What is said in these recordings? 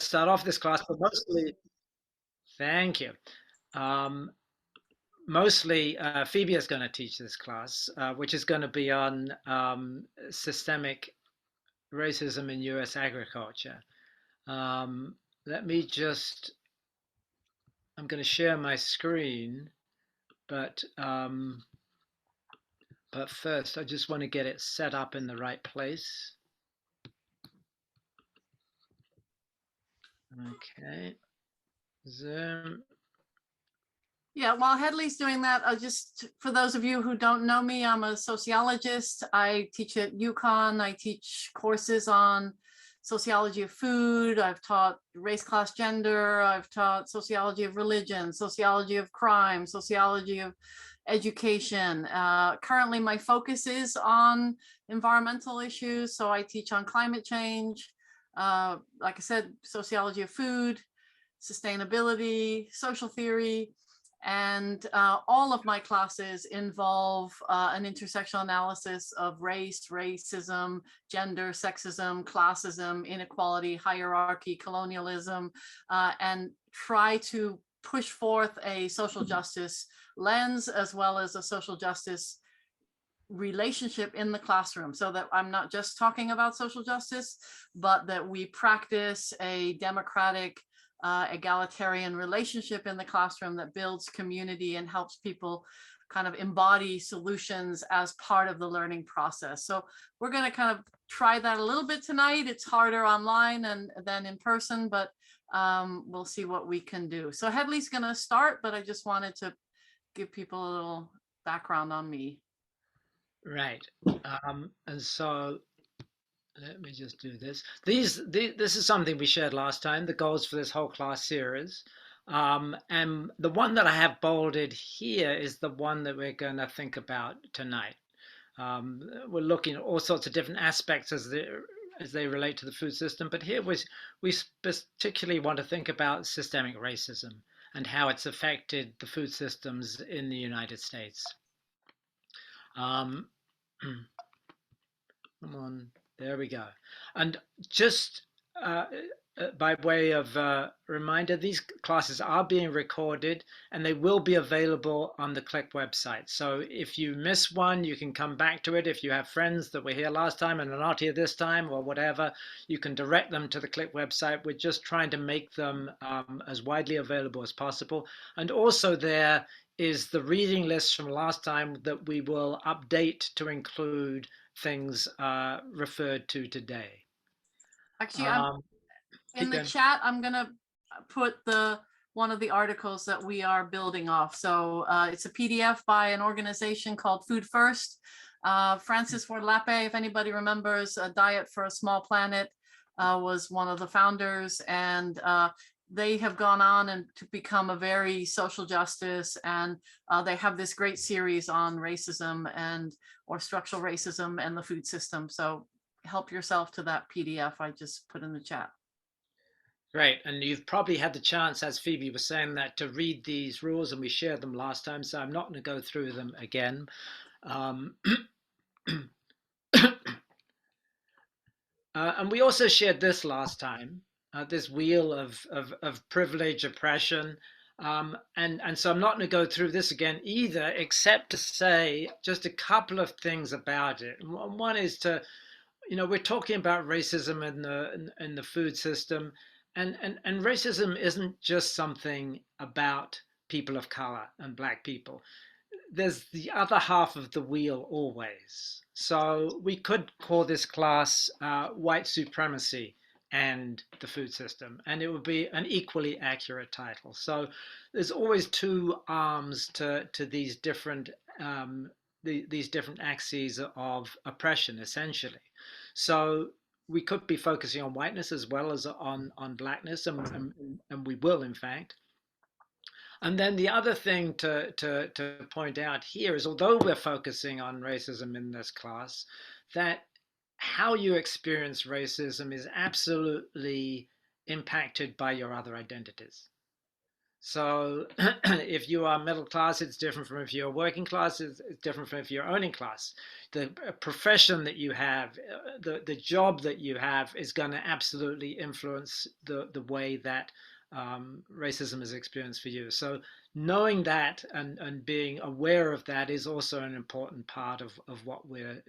start off this class, but mostly, thank you. Um, Mostly, Phoebe is going to teach this class, which is going to be on systemic racism in US agriculture. Um, Let me just, I'm going to share my screen, but first I just want to get it set up in the right place. Okay, Zoom. Yeah, while Headley's doing that, for those of you who don't know me, I'm a sociologist. I teach at UConn. I teach courses on sociology of food. I've taught race, class, gender. I've taught sociology of religion, sociology of crime, sociology of education. Currently, my focus is on environmental issues. So I teach on climate change, like I said, sociology of food, sustainability, social theory, and all of my classes involve an intersectional analysis of race, racism, gender, sexism, classism, inequality, hierarchy, colonialism, and try to push forth a social justice lens as well as a social justice relationship in the classroom, so that I'm not just talking about social justice, but that we practice a democratic, egalitarian relationship in the classroom that builds community and helps people kind of embody solutions as part of the learning process. So we're going to kind of try that a little bit tonight. It's harder online and than in person, but we'll see what we can do. So Headley's going to start, but I just wanted to give people a little background on me. Right. And so let me just do this. This is something we shared last time, the goals for this whole class series. And the one that I have bolded here is the one that we're going to think about tonight. We're looking at all sorts of different aspects as they relate to the food system, but here we particularly want to think about systemic racism and how it's affected the food systems in the United States. Um, Come on, there we go. And just by way of reminder, these classes are being recorded and they will be available on the CLIC website. So if you miss one, you can come back to it. If you have friends that were here last time and are not here this time or whatever, you can direct them to the CLIC website. We're just trying to make them as widely available as possible. And also there is the reading list from last time that we will update to include things referred to today. Actually, I'm in the chat. I'm gonna put one of the articles that we are building off. So it's a PDF by an organization called Food First. Francis Ford Lappe, if anybody remembers, A Diet for a Small Planet, was one of the founders, and they have gone on and to become a very social justice, and they have this great series on racism or structural racism and the food system. So help yourself to that PDF I just put in the chat. Great, and you've probably had the chance, as Phoebe was saying, that to read these rules, and we shared them last time, so I'm not going to go through them again. And we also shared this last time, this wheel of privilege, oppression. And so I'm not going to go through this again either, except to say just a couple of things about it. One is to, we're talking about racism in the food system, and racism isn't just something about people of color and Black people. There's the other half of the wheel always. So we could call this class white supremacy and the food system, and it would be an equally accurate title. So there's always two arms to these different these different axes of oppression, essentially. So we could be focusing on whiteness as well as on Blackness, and we will, in fact. And then the other thing to point out here is, although we're focusing on racism in this class, that how you experience racism is absolutely impacted by your other identities. So if you are middle class, it's different from if you're working class, it's different from if you're owning class. The profession that you have, the job that you have is going to absolutely influence the way that racism is experienced for you. So knowing that and being aware of that is also an important part of what we're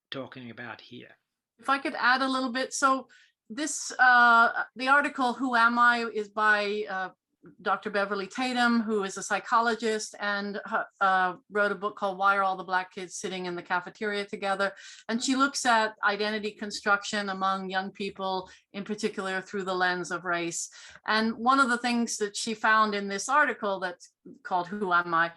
talking about here. If I could add a little bit, so this the article "Who Am I" is by Dr. Beverly Tatum, who is a psychologist and wrote a book called "Why Are All the Black Kids Sitting in the Cafeteria Together?" And she looks at identity construction among young people, in particular through the lens of race. And one of the things that she found in this article that's called "Who Am I?"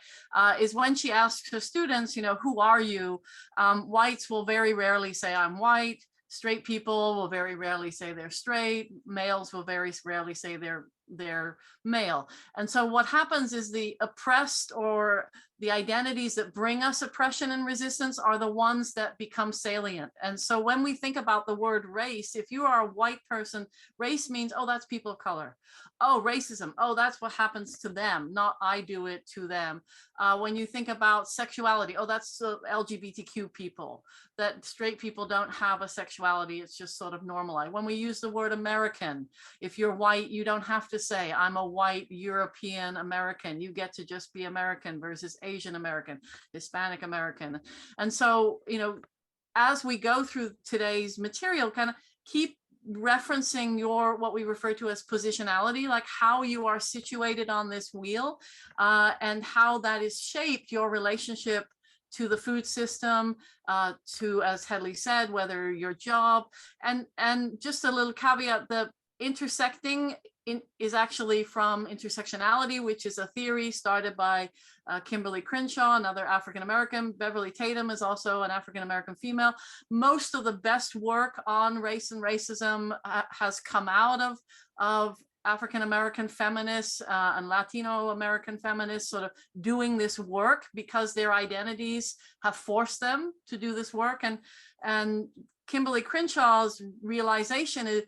is when she asks her students, who are you? Whites will very rarely say, "I'm white." Straight people will very rarely say they're straight. Males will very rarely say they're male. And so what happens is the oppressed, or the identities that bring us oppression and resistance, are the ones that become salient. And so when we think about the word race, if you are a white person, race means, oh, that's people of color. Oh, racism. Oh, that's what happens to them, not I do it to them. When you think about sexuality, oh, that's LGBTQ people, that straight people don't have a sexuality. It's just sort of normalized. When we use the word American, if you're white, you don't have to say, I'm a white European American. You get to just be American versus Asian American, Hispanic American. And so, as we go through today's material, kind of keep referencing your, what we refer to as positionality, like how you are situated on this wheel, and how that is shaped your relationship to the food system, to, as Hedley said, whether your job, and just a little caveat, the intersecting is actually from intersectionality, which is a theory started by Kimberly Crenshaw, another African-American. Beverly Tatum is also an African-American female. Most of the best work on race and racism has come out of African-American feminists and Latino-American feminists sort of doing this work because their identities have forced them to do this work. And Kimberly Crenshaw's realization is,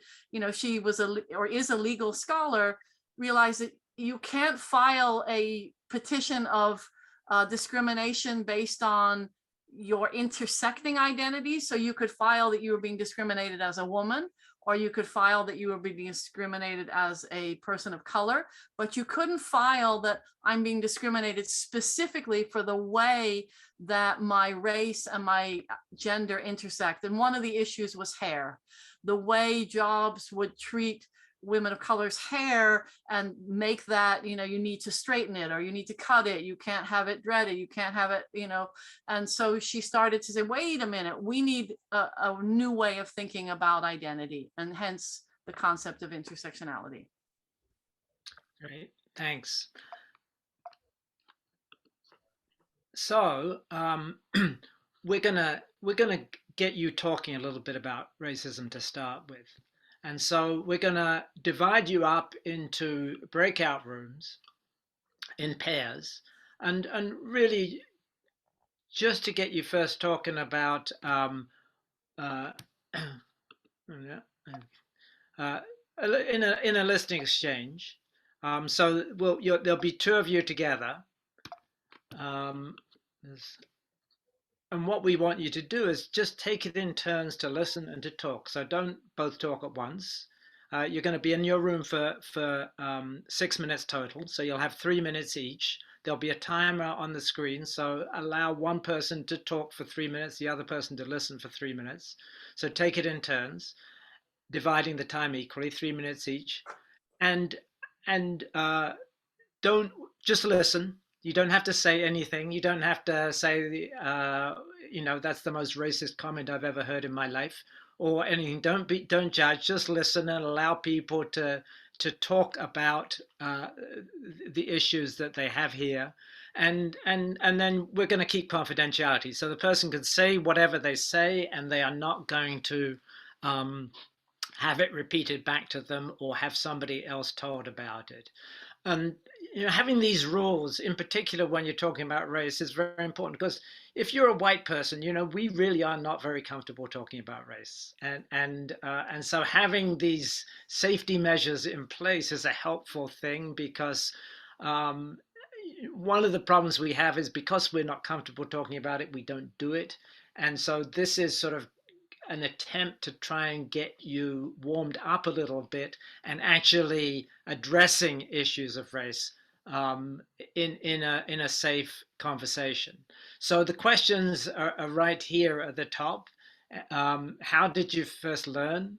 she was is a legal scholar, realized that you can't file a petition of discrimination based on your intersecting identities. So you could file that you were being discriminated as a woman, or you could file that you were being discriminated as a person of color, but you couldn't file that I'm being discriminated specifically for the way that my race and my gender intersect. And one of the issues was hair, the way jobs would treat women of color's hair and make that, you need to straighten it, or you need to cut it, you can't have it dreaded, you can't have it, and so she started to say, wait a minute, we need a new way of thinking about identity, and hence the concept of intersectionality. Great, thanks. So we're gonna get you talking a little bit about racism to start with. And so we're going to divide you up into breakout rooms in pairs, and really just to get you first talking about in a listening exchange. So there'll be two of you together. And what we want you to do is just take it in turns to listen and to talk. So don't both talk at once. You're going to be in your room for 6 minutes total. So you'll have 3 minutes each. There'll be a timer on the screen. So allow one person to talk for 3 minutes, the other person to listen for 3 minutes. So take it in turns, dividing the time equally, 3 minutes each. And don't just listen. You don't have to say anything. You don't have to say, that's the most racist comment I've ever heard in my life, or anything. Don't judge. Just listen and allow people to talk about the issues that they have here, and then we're going to keep confidentiality. So the person can say whatever they say, and they are not going to have it repeated back to them or have somebody else told about it. And having these rules, in particular when you're talking about race, is very important, because if you're a white person, we really are not very comfortable talking about race, and so having these safety measures in place is a helpful thing, because Um, one of the problems we have is because we're not comfortable talking about it, we don't do it. And so this is sort of an attempt to try and get you warmed up a little bit and actually addressing issues of race in a safe conversation. So the questions are right here at the top. How did you first learn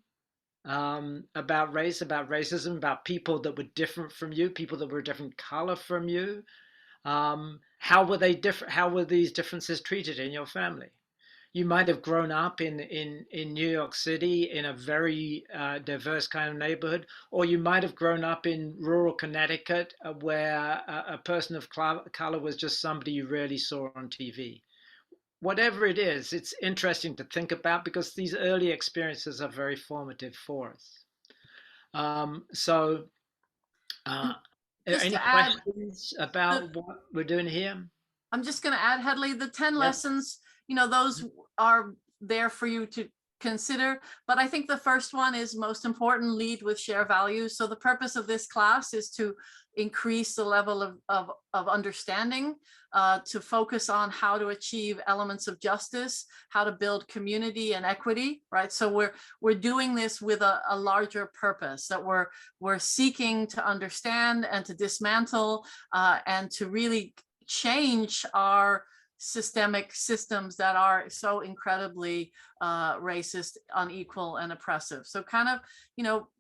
about race, about racism, about people that were different from you, people that were a different color from you? How were they different? How were these differences treated in your family? You might have grown up in New York City in a very diverse kind of neighborhood, or you might have grown up in rural Connecticut where a person of color was just somebody you rarely saw on TV. Whatever it is, it's interesting to think about because these early experiences are very formative for us. So, are there Just any to add, questions about what we're doing here? I'm just going to add, Headley, the 10 Yep. lessons, those are there for you to consider. But I think the first one is most important: lead with share values. So the purpose of this class is to increase the level of understanding, to focus on how to achieve elements of justice, how to build community and equity, right? So we're doing this with a larger purpose, that we're seeking to understand and to dismantle and to really change our systemic systems that are so incredibly racist, unequal, and oppressive. So kind of,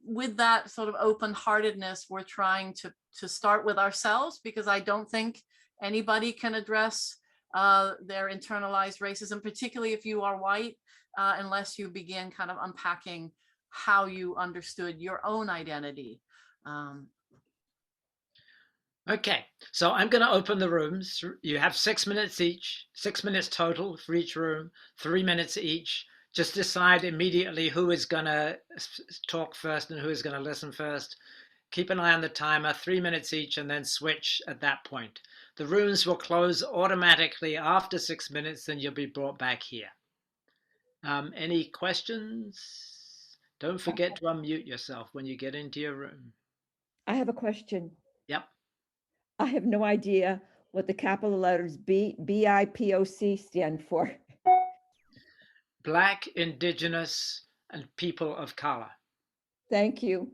with that sort of open-heartedness, we're trying to start with ourselves, because I don't think anybody can address their internalized racism, particularly if you are white, unless you begin kind of unpacking how you understood your own identity. Okay, so I'm going to open the rooms. You have 6 minutes each, 6 minutes total for each room, 3 minutes each. Just decide immediately who is going to talk first and who is going to listen first. Keep an eye on the timer, 3 minutes each, and then switch at that point. The rooms will close automatically after 6 minutes, then you'll be brought back here. Any questions? Don't forget to unmute yourself when you get into your room. I have a question. Yep. I have no idea what the capital letters BIPOC stand for. Black, Indigenous, and people of color. Thank you.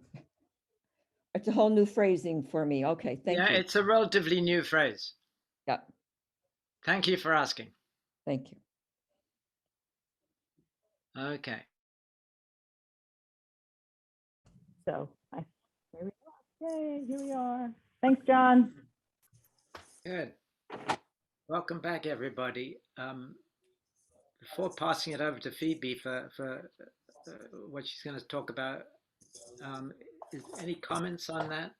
It's a whole new phrasing for me. Okay, thank you. Yeah, it's a relatively new phrase. Yeah. Thank you for asking. Thank you. Okay. So here we are. Yay, here we are. Thanks, John. Good. Welcome back, everybody. Before passing it over to Phoebe for what she's going to talk about, any comments on that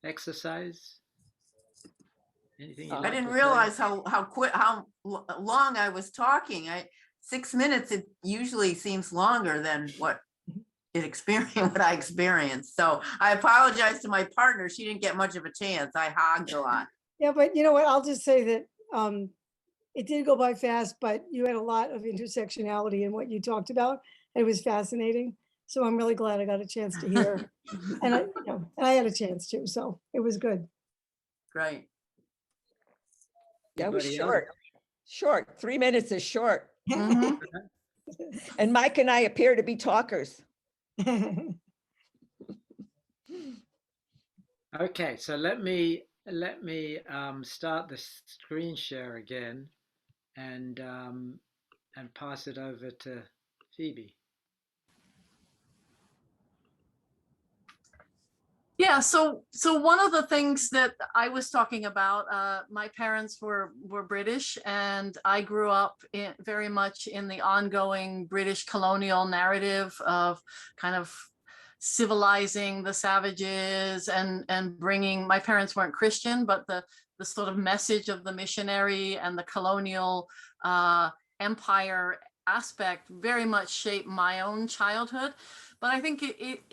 exercise? Anything you'd I like didn't to realize say? how long I was talking. 6 minutes, it usually seems longer than what I experienced. So I apologize to my partner. She didn't get much of a chance. I hogged a lot. Yeah, but you know what? I'll just say that it did go by fast, but you had a lot of intersectionality in what you talked about. And it was fascinating. So I'm really glad I got a chance to hear. And I had a chance to, so it was good. Great. That was Anybody short. Short. 3 minutes is short. Mhm. And Mike and I appear to be talkers. Okay, so let me start the screen share again and pass it over to Phoebe. Yeah, so one of the things that I was talking about, my parents were British, and I grew up very much in the ongoing British colonial narrative of kind of civilizing the savages and bringing, my parents weren't Christian, but the sort of message of the missionary and the colonial empire aspect very much shaped my own childhood. But I think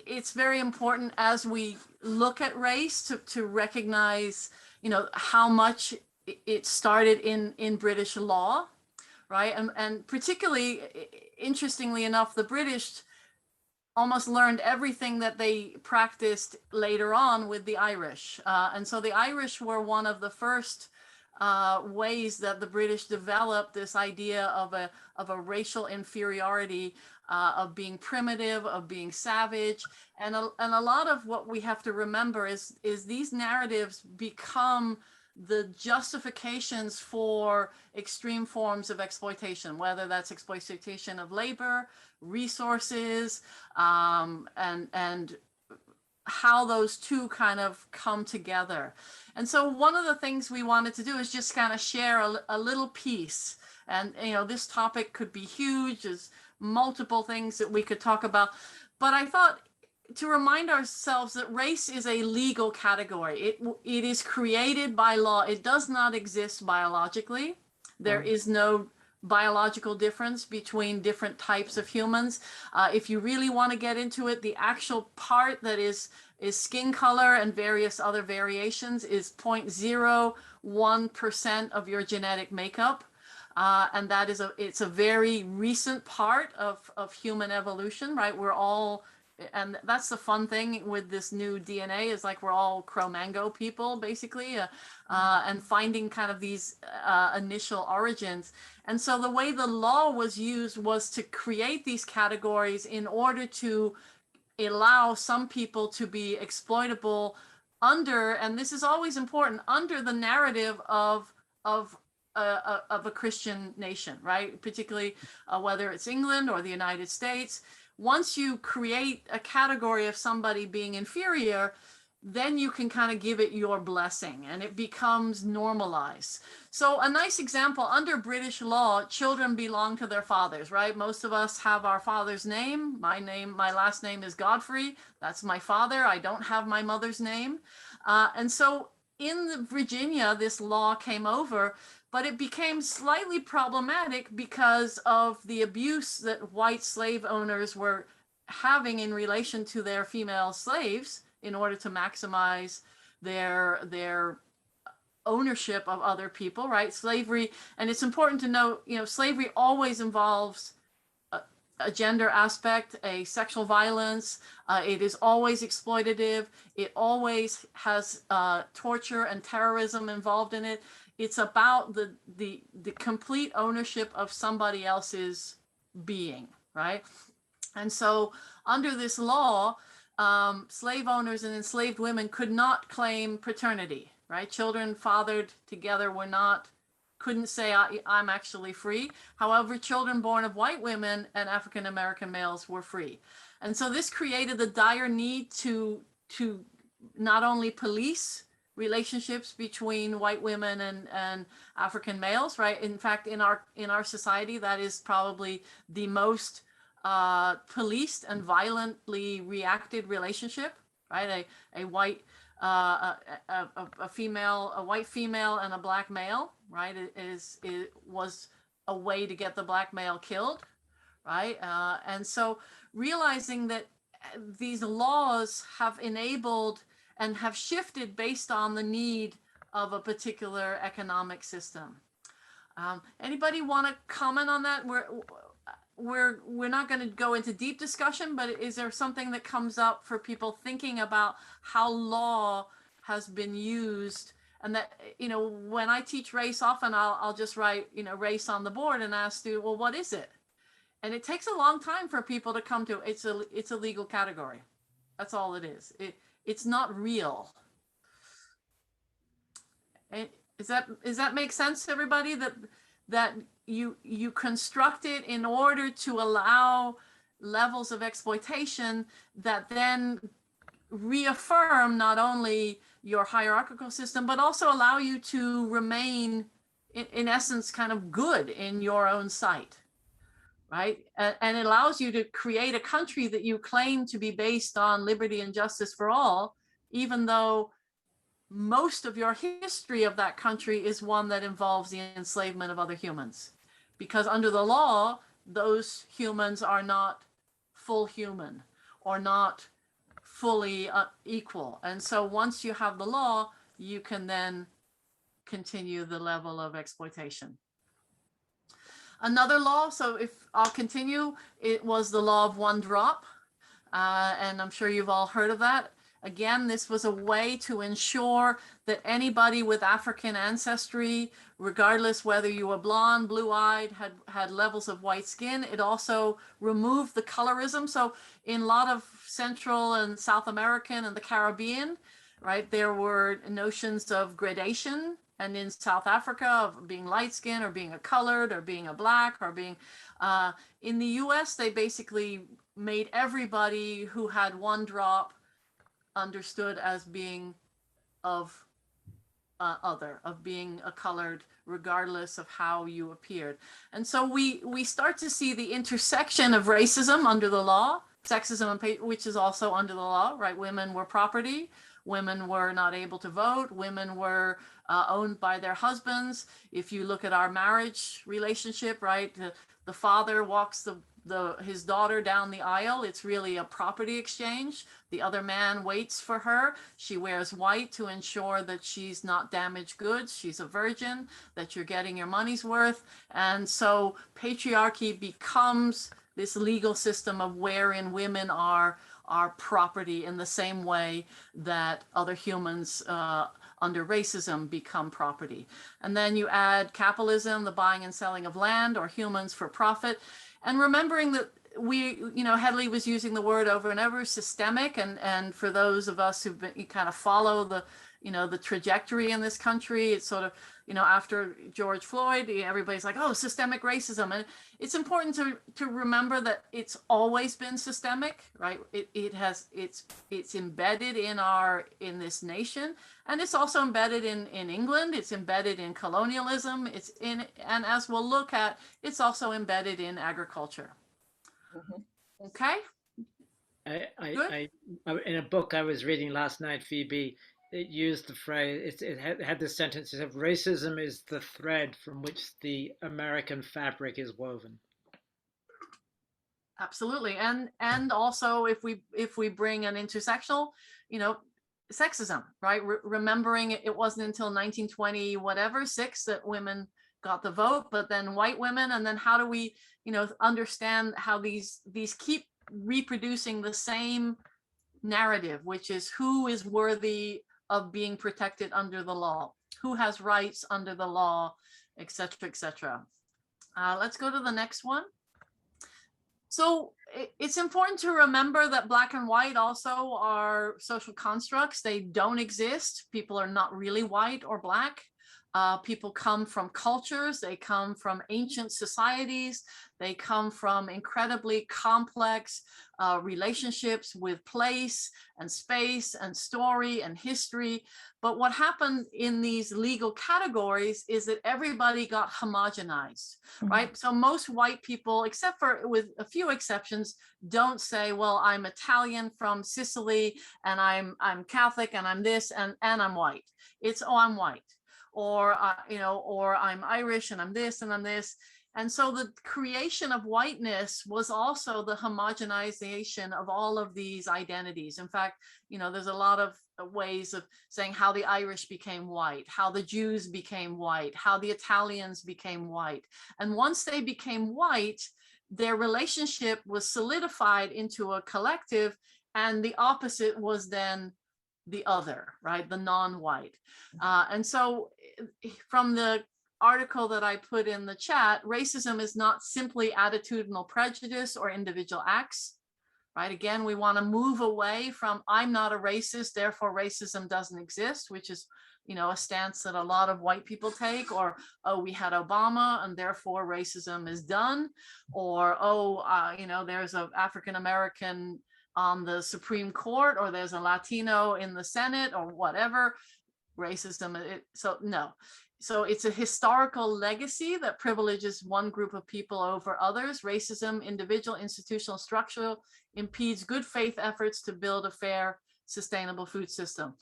it's very important as we look at race to recognize, how much it started in British law, right? And particularly, interestingly enough, the British almost learned everything that they practiced later on with the Irish. And so the Irish were one of the first ways that the British developed this idea of a racial inferiority, of being primitive, of being savage. And a lot of what we have to remember is these narratives become the justifications for extreme forms of exploitation, whether that's exploitation of labor, resources, and how those two kind of come together. And so one of the things we wanted to do is just kind of share a little piece. And, you know, this topic could be huge. There's multiple things that we could talk about. But I thought to remind ourselves that race is a legal category. It is created by law. It does not exist biologically. There is no biological difference between different types of humans. If you really want to get into it, the actual part that is skin color and various other variations is 0.01% of your genetic makeup. And that is it's a very recent part of human evolution, right? We're all, and that's the fun thing with this new DNA, is like we're all Cro-Mango people, basically, and finding kind of these initial origins. And so the way the law was used was to create these categories in order to allow some people to be exploitable under, and this is always important, under the narrative of a Christian nation, right? Particularly whether it's England or the United States. Once you create a category of somebody being inferior, then you can kind of give it your blessing and it becomes normalized. So a nice example, under British law, children belong to their fathers, right? Most of us have our father's name. My last name is Godfrey. That's my father. I don't have my mother's name. And so in Virginia, this law came over, but it became slightly problematic because of the abuse that white slave owners were having in relation to their female slaves in order to maximize their ownership of other people, right? Slavery, and it's important to note, you know, slavery always involves a gender aspect, a sexual violence. It is always exploitative. It always has torture and terrorism involved in it. It's about the complete ownership of somebody else's being, right? And so under this law, slave owners and enslaved women could not claim paternity, right? Children fathered together couldn't say I'm actually free. However, children born of white women and African American males were free. And so this created the dire need to not only police relationships between white women and African males, right? In fact, in our society, that is probably the most policed and violently reacted relationship, right? A white white female and a black male, right? It was a way to get the black male killed, right? And so realizing that these laws have enabled and have shifted based on the need of a particular economic system. Anybody want to comment on that? We're not going to go into deep discussion, but is there something that comes up for people thinking about how law has been used? And that, you know, when I teach race, often I'll just write, you know, race on the board and ask you, well, what is it? And it takes a long time for people to come to it's a legal category. That's all it is. It's not real. Does that make sense to everybody, that you construct it in order to allow levels of exploitation that then reaffirm not only your hierarchical system, but also allow you to remain in essence kind of good in your own sight, right? And it allows you to create a country that you claim to be based on liberty and justice for all, even though most of your history of that country is one that involves the enslavement of other humans. Because under the law, those humans are not full human or not fully equal. And so once you have the law, you can then continue the level of exploitation. Another law, so if I'll continue, it was the law of one drop. And I'm sure you've all heard of that. Again, this was a way to ensure that anybody with African ancestry, regardless whether you were blonde, blue-eyed, had levels of white skin. It also removed the colorism. So in a lot of Central and South American and the Caribbean, right, there were notions of gradation. And in South Africa, of being light skinned or being a colored or being a black or being, in the US, they basically made everybody who had one drop understood as being of of being a colored, regardless of how you appeared. And so we start to see the intersection of racism under the law, sexism, which is also under the law, right? Women were property. Women were not able to vote. Women were owned by their husbands. If you look at our marriage relationship, right, the father walks his daughter down the aisle. It's really a property exchange. The other man waits for her. She wears white to ensure that she's not damaged goods. She's a virgin, that you're getting your money's worth. And so patriarchy becomes this legal system of wherein women are property in the same way that other humans under racism become property. And then you add capitalism, the buying and selling of land or humans for profit. And remembering that Hedley was using the word over and over, systemic. And for those of us who've been, you kind of follow the trajectory in this country, it's sort of, after George Floyd, everybody's like, oh, systemic racism. And it's important to remember that it's always been systemic, right? It's embedded in this nation. And it's also embedded in England. It's embedded in colonialism. And as we'll look at, it's also embedded in agriculture. Okay. In a book I was reading last night, Phoebe, it used the phrase, it had this sentence, it said, racism is the thread from which the American fabric is woven. Absolutely. And also if we bring an intersectional, sexism, right? Remembering it wasn't until 1920, whatever, 6 that women got the vote, but then white women. And then how do we, understand how these keep reproducing the same narrative, which is who is worthy of being protected under the law, who has rights under the law, etc., etc. Let's go to the next one. So it's important to remember that black and white also are social constructs. They don't exist. People are not really white or black. People come from cultures. They come from ancient societies. They come from incredibly complex relationships with place and space and story and history. But what happened in these legal categories is that everybody got homogenized, right? So most white people, except for with a few exceptions, don't say, well, I'm Italian from Sicily and I'm Catholic and I'm this and I'm white. It's, oh, I'm white. Or, or I'm Irish and I'm this and I'm this. And so the creation of whiteness was also the homogenization of all of these identities. In fact, there's a lot of ways of saying how the Irish became white, how the Jews became white, how the Italians became white. And once they became white, their relationship was solidified into a collective, and the opposite was then the other, right? The non-white. And so from the article that I put in the chat, racism is not simply attitudinal prejudice or individual acts, right? Again, we want to move away from I'm not a racist, therefore racism doesn't exist, which is, a stance that a lot of white people take, or, oh, we had Obama and therefore racism is done, or, there's an African-American on the Supreme Court, or there's a Latino in the Senate, or whatever, racism. No. So it's a historical legacy that privileges one group of people over others. Racism, individual, institutional, structural, impedes good faith efforts to build a fair, sustainable food system.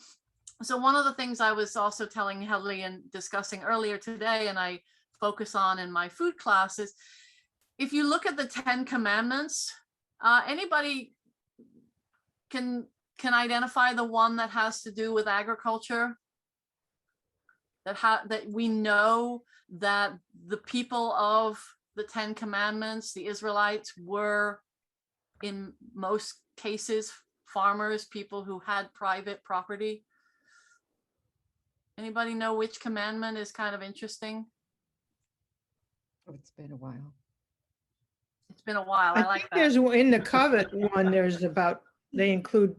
So one of the things I was also telling Hedley and discussing earlier today, and I focus on in my food classes, if you look at the 10 Commandments, anybody can identify the one that has to do with agriculture? That we know that the people of the 10 Commandments, the Israelites, were in most cases, farmers, people who had private property. Anybody know which commandment is kind of interesting? Oh, it's been a while. It's been a while. I I like think that. there's in the covet one, there's about, they include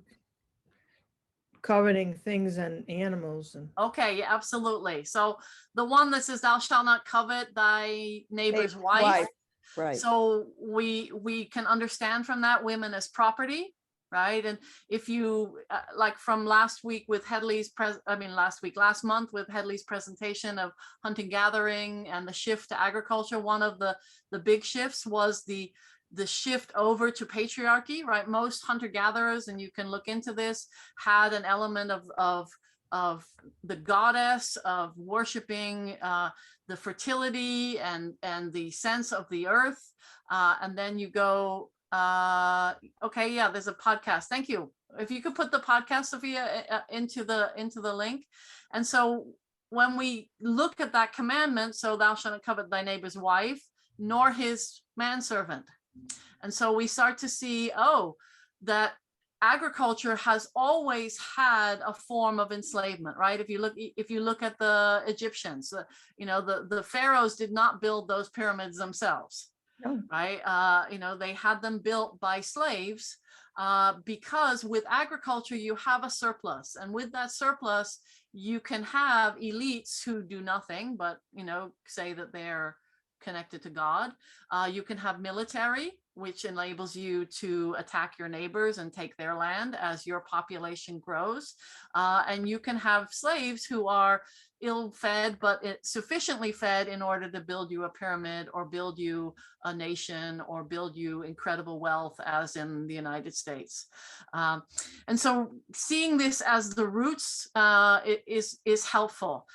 coveting things and animals and. Okay, yeah, absolutely. So the one that says thou shalt not covet thy neighbor's wife. Right. So we can understand from that women as property, right? And if you like from last week with Headley's last month with Headley's presentation of hunting gathering and the shift to agriculture, one of the big shifts was the shift over to patriarchy, right? Most hunter gatherers, and you can look into this, had an element of the goddess, of worshiping the fertility and the sense of the earth. And then you go, okay, yeah, there's a podcast. Thank you. If you could put the podcast, Sophia, into the link. And so when we look at that commandment, so thou shalt not covet thy neighbor's wife, nor his manservant. And so we start to see, that agriculture has always had a form of enslavement, right? If you look at the Egyptians, the pharaohs did not build those pyramids themselves, No. right? They had them built by slaves because with agriculture you have a surplus, and with that surplus you can have elites who do nothing but say that they're connected to God. You can have military, which enables you to attack your neighbors and take their land as your population grows. And you can have slaves who are ill-fed, but sufficiently fed in order to build you a pyramid or build you a nation or build you incredible wealth, as in the United States. And so seeing this as the roots is helpful.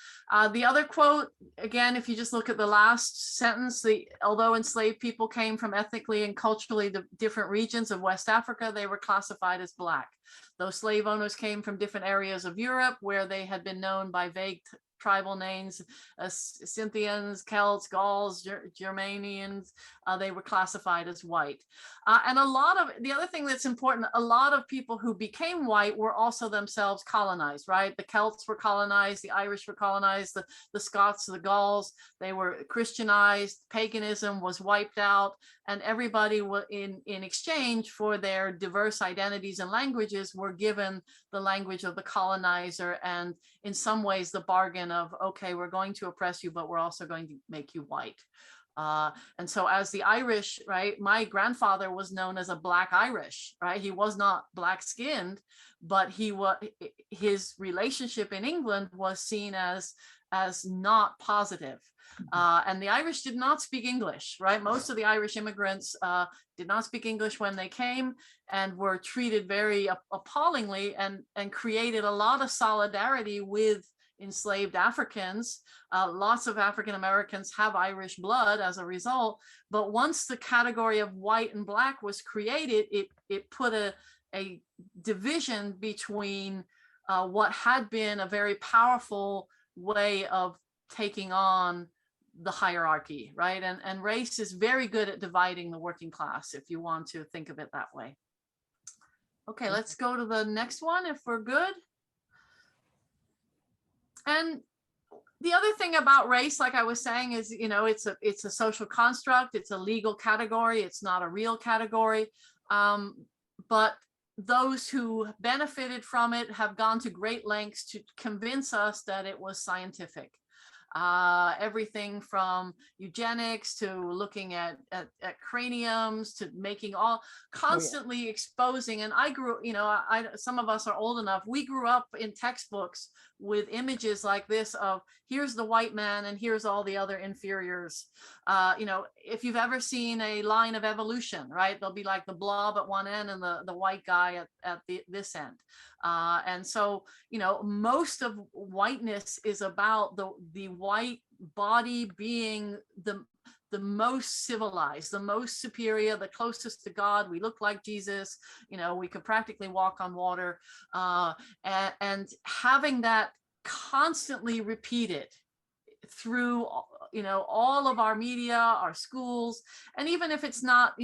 The other quote, again, if you just look at the last sentence, although enslaved people came from ethnically and culturally different regions of West Africa, they were classified as Black. Those slave owners came from different areas of Europe where they had been known by vague tribal names, Scythians, Celts, Gauls, Germanians. They were classified as white. And the other thing that's important, a lot of people who became white were also themselves colonized, right? The Celts were colonized, the Irish were colonized, the Scots, the Gauls, they were Christianized, paganism was wiped out, and everybody in exchange for their diverse identities and languages were given the language of the colonizer, and in some ways the bargain of, okay, we're going to oppress you, but we're also going to make you white. And so as the Irish, right, my grandfather was known as a Black Irish, right? He was not black skinned, but his relationship in England was seen as not positive. And the Irish did not speak English, right? Most of the Irish immigrants did not speak English when they came and were treated very appallingly, and created a lot of solidarity with enslaved Africans. Lots of African Americans have Irish blood as a result, but once the category of white and Black was created, it put a division between what had been a very powerful way of taking on the hierarchy, right? And race is very good at dividing the working class, if you want to think of it that way. Okay, let's go to the next one if we're good. And the other thing about race, like I was saying, is, it's a social construct, it's a legal category, it's not a real category. But those who benefited from it have gone to great lengths to convince us that it was scientific. Everything from eugenics to looking at craniums to making constantly exposing. And I grew, some of us are old enough, we grew up in textbooks with images like this of, here's the white man and here's all the other inferiors. If you've ever seen a line of evolution, right, there'll be like the blob at one end and the white guy at this end. And so, most of whiteness is about the white body being the most civilized, the most superior, the closest to God. We look like Jesus, we could practically walk on water, and having that constantly repeated through all of our media, our schools, and even if it's not,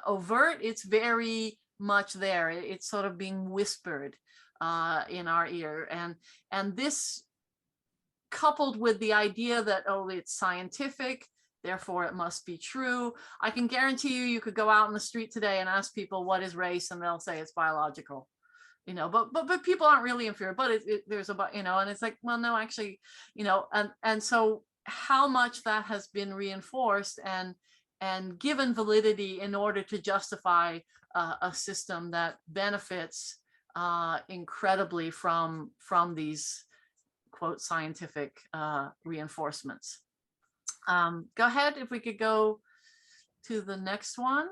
overt, it's very much there. It's sort of being whispered in our ear. And this, coupled with the idea that, oh, it's scientific, therefore it must be true. I can guarantee you could go out in the street today and ask people what is race, and they'll say it's biological. But people aren't really in fear, but there's about, and it's like, well, no, actually, and so how much that has been reinforced and given validity in order to justify a system that benefits incredibly from these quote scientific reinforcements. Go ahead, if we could go to the next one.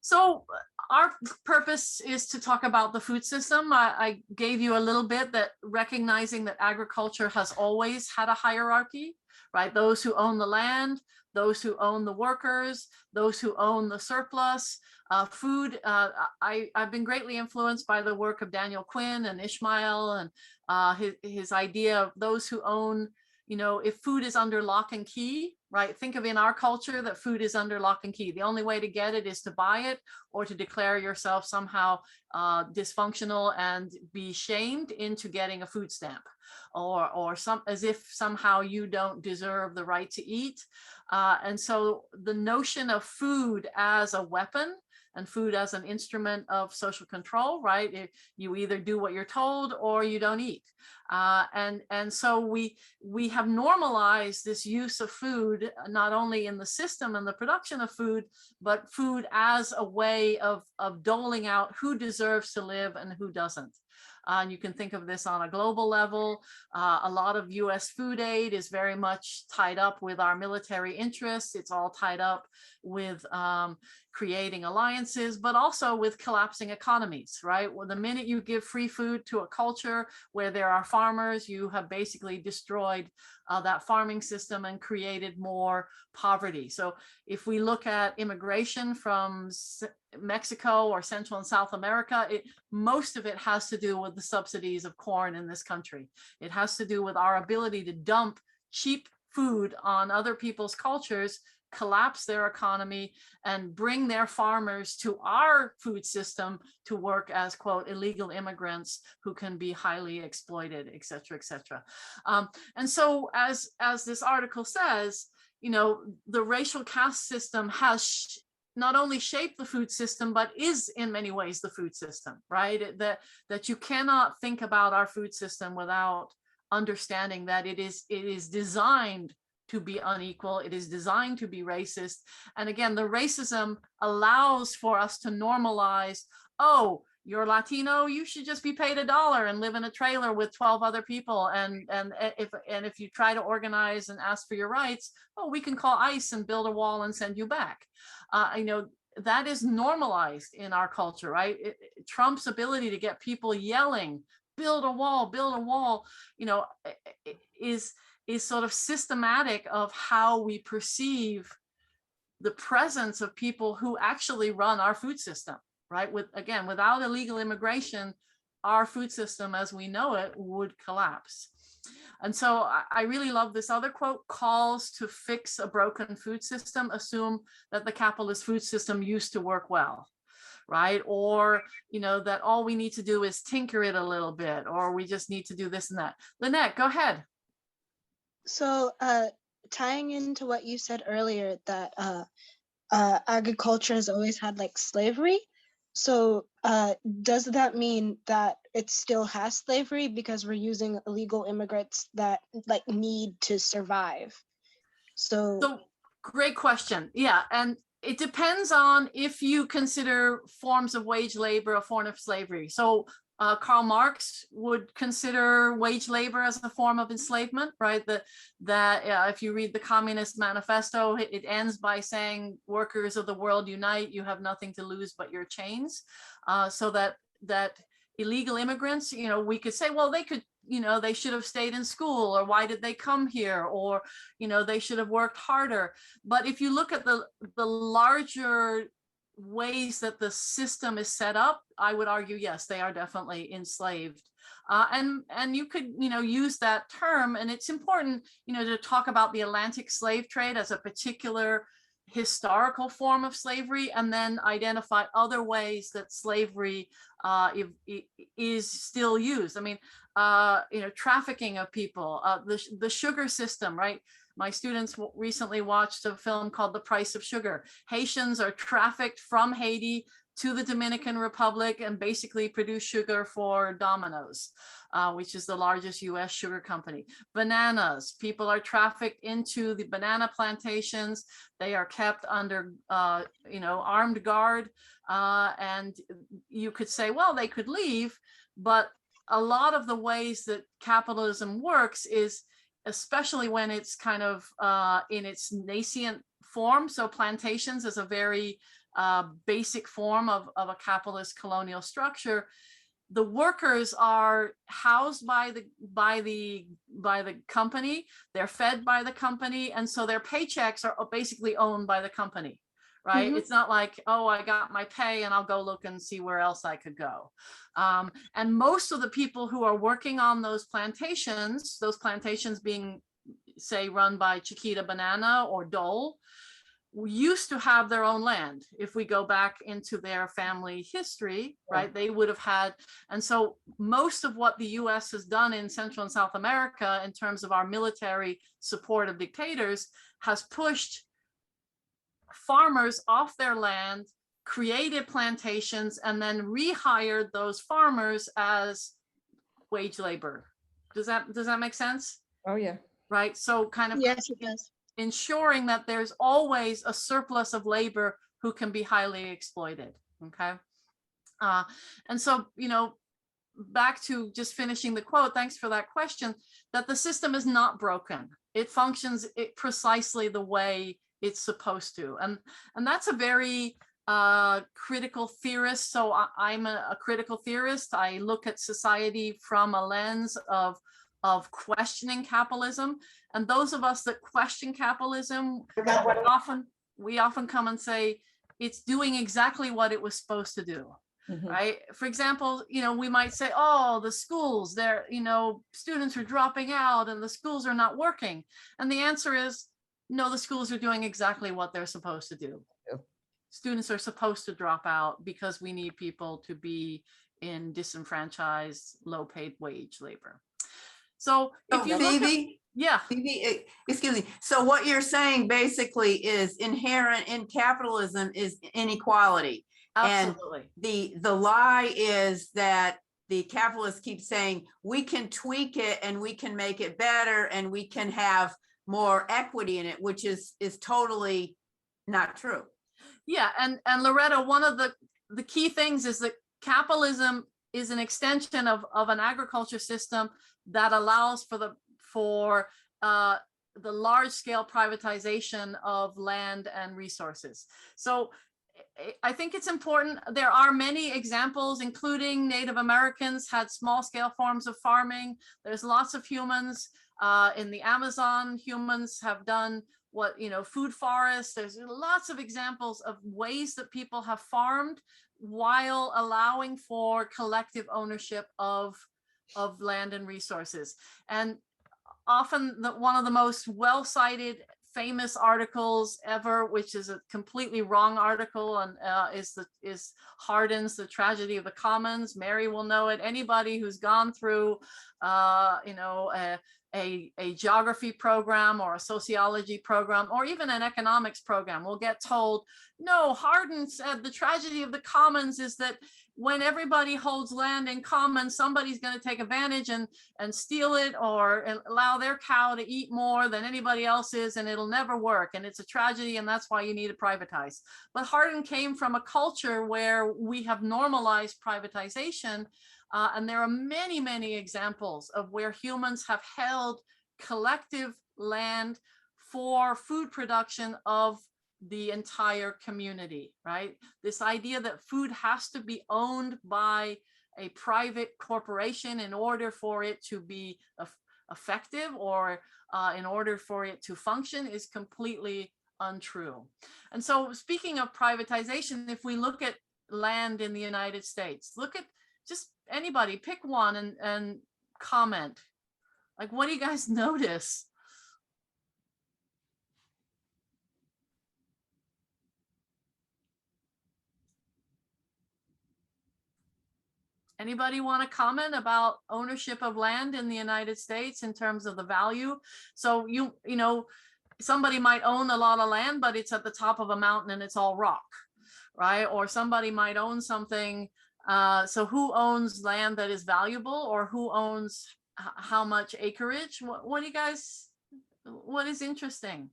So our purpose is to talk about the food system. I gave you a little bit that recognizing that agriculture has always had a hierarchy, right? Those who own the land, those who own the workers, those who own the surplus. Food, I've been greatly influenced by the work of Daniel Quinn and Ishmael and his idea of those who own, if food is under lock and key, right? Think of in our culture that food is under lock and key. The only way to get it is to buy it or to declare yourself somehow dysfunctional and be shamed into getting a food stamp, or as if somehow you don't deserve the right to eat. And so the notion of food as a weapon and food as an instrument of social control, right? You either do what you're told or you don't eat. And so we have normalized this use of food, not only in the system and the production of food, but food as a way of doling out who deserves to live and who doesn't. And you can think of this on a global level. A lot of US food aid is very much tied up with our military interests. It's all tied up with creating alliances, but also with collapsing economies, right? Well, the minute you give free food to a culture where there are farmers, you have basically destroyed that farming system and created more poverty. So if we look at immigration from Mexico or Central and South America, most of it has to do with the subsidies of corn in this country. It has to do with our ability to dump cheap food on other people's cultures, collapse their economy, and bring their farmers to our food system to work as, quote, illegal immigrants who can be highly exploited, et cetera, et cetera. And so as this article says, the racial caste system has not only shaped the food system, but is in many ways the food system, right? That you cannot think about our food system without understanding that it is designed to be unequal. It is designed to be racist. And again, the racism allows for us to normalize, oh, you're Latino, you should just be paid $1 and live in a trailer with 12 other people. And if you try to organize and ask for your rights, oh, we can call ICE and build a wall and send you back. That is normalized in our culture, right? Trump's ability to get people yelling, build a wall, is sort of systematic of how we perceive the presence of people who actually run our food system, right? Without illegal immigration, our food system as we know it would collapse. And so I really love this other quote: calls to fix a broken food system assume that the capitalist food system used to work well, right? Or, that all we need to do is tinker it a little bit, or we just need to do this and that. Lynette, go ahead. So tying into what you said earlier, that agriculture has always had like slavery. So does that mean that it still has slavery because we're using illegal immigrants that like need to survive? So great question. Yeah. And it depends on if you consider forms of wage labor a form of slavery. So Karl Marx would consider wage labor as a form of enslavement, right? That if you read the Communist Manifesto, it ends by saying, workers of the world unite, you have nothing to lose but your chains. So that illegal immigrants, we could say, well, they could, they should have stayed in school, or why did they come here? Or, they should have worked harder. But if you look at the larger ways that the system is set up, I would argue, yes, they are definitely enslaved. And you could, use that term, and it's important, to talk about the Atlantic slave trade as a particular historical form of slavery, and then identify other ways that slavery is still used. I mean, trafficking of people, the sugar system, right? My students recently watched a film called The Price of Sugar. Haitians are trafficked from Haiti to the Dominican Republic and basically produce sugar for Domino's, which is the largest US sugar company. Bananas, people are trafficked into the banana plantations. They are kept under, armed guard. And you could say, well, they could leave, but a lot of the ways that capitalism works is, especially when it's kind of in its nascent form. So plantations is a very basic form of a capitalist colonial structure. The workers are housed by the company. They're fed by the company, and so their paychecks are basically owned by the company, right? Mhm. It's not like, oh, I got my pay and I'll go look and see where else I could go. And most of the people who are working on those plantations being, say, run by Chiquita Banana or Dole, used to have their own land. If we go back into their family history, right, they would have had. And so most of what the US has done in Central and South America in terms of our military support of dictators has pushed farmers off their land, created plantations, and then rehired those farmers as wage labor. Does that make sense? Oh, yeah. Right. So kind of Yes, it does. ensuring that there's always a surplus of labor who can be highly exploited. Okay. And so, back to just finishing the quote, thanks for that question, that the system is not broken. It functions precisely the way it's supposed to. And that's a very critical theorist. So I'm a critical theorist. I look at society from a lens of questioning capitalism. And those of us that question capitalism, we often come and say, it's doing exactly what it was supposed to do. Mhm. Right. For example, we might say, oh, the schools, they're, students are dropping out and the schools are not working. And the answer is, no, the schools are doing exactly what they're supposed to do. Yeah. Students are supposed to drop out because we need people to be in disenfranchised, low paid wage labor. So if you look at, yeah. Phoebe, excuse me. So what you're saying basically is inherent in capitalism is inequality. Absolutely. And the lie is that the capitalists keep saying we can tweak it and we can make it better and we can have more equity in it, which is totally not true. Yeah, and Loretta, one of the key things is that capitalism is an extension of an agriculture system that allows for the large scale privatization of land and resources. So I think it's important. There are many examples, including Native Americans had small scale forms of farming. There's lots of humans in the Amazon. Humans have done food forests. There's lots of examples of ways that people have farmed while allowing for collective ownership of land and resources. And often one of the most well-cited famous articles ever, which is a completely wrong article, and is Hardin's The Tragedy of the Commons. Mary will know it. Anybody who's gone through a geography program or a sociology program or even an economics program will get told, no, Hardin said the tragedy of the commons is that when everybody holds land in common, somebody's going to take advantage and steal it or allow their cow to eat more than anybody else is, and it'll never work. And it's a tragedy, and that's why you need to privatize. But Hardin came from a culture where we have normalized privatization. And there are many, many examples of where humans have held collective land for food production of the entire community, right? This idea that food has to be owned by a private corporation in order for it to be effective or in order for it to function is completely untrue. And so speaking of privatization, if we look at land in the United States, look at just anybody pick one and comment. Like, what do you guys notice? Anybody want to comment about ownership of land in the United States in terms of the value? So you know, somebody might own a lot of land, but it's at the top of a mountain and it's all rock, right? Or somebody might own something. So who owns land that is valuable, or who owns how much acreage? What do you guys, what is interesting?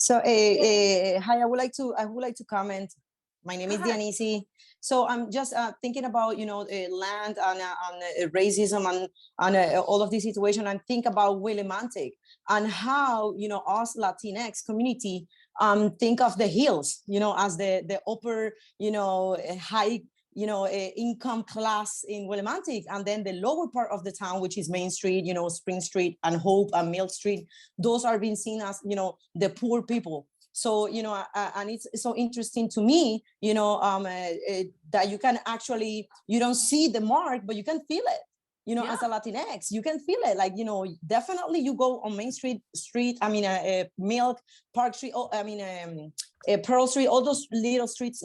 So, hi, I would like to comment. My name is Dianisi. So I'm just thinking about, land and racism and all of this situation, and think about Willimantic and how, us Latinx community think of the hills, as the upper, high, income class in Willimantic, and then the lower part of the town, which is Main Street, Spring Street and Hope and Milk Street, those are being seen as, the poor people. So, and it's so interesting to me, that you can actually, you don't see the mark, but you can feel it. As a Latinx, you can feel it. Like, definitely you go on Main Street, Milk, Park Street, Pearl Street, all those little streets,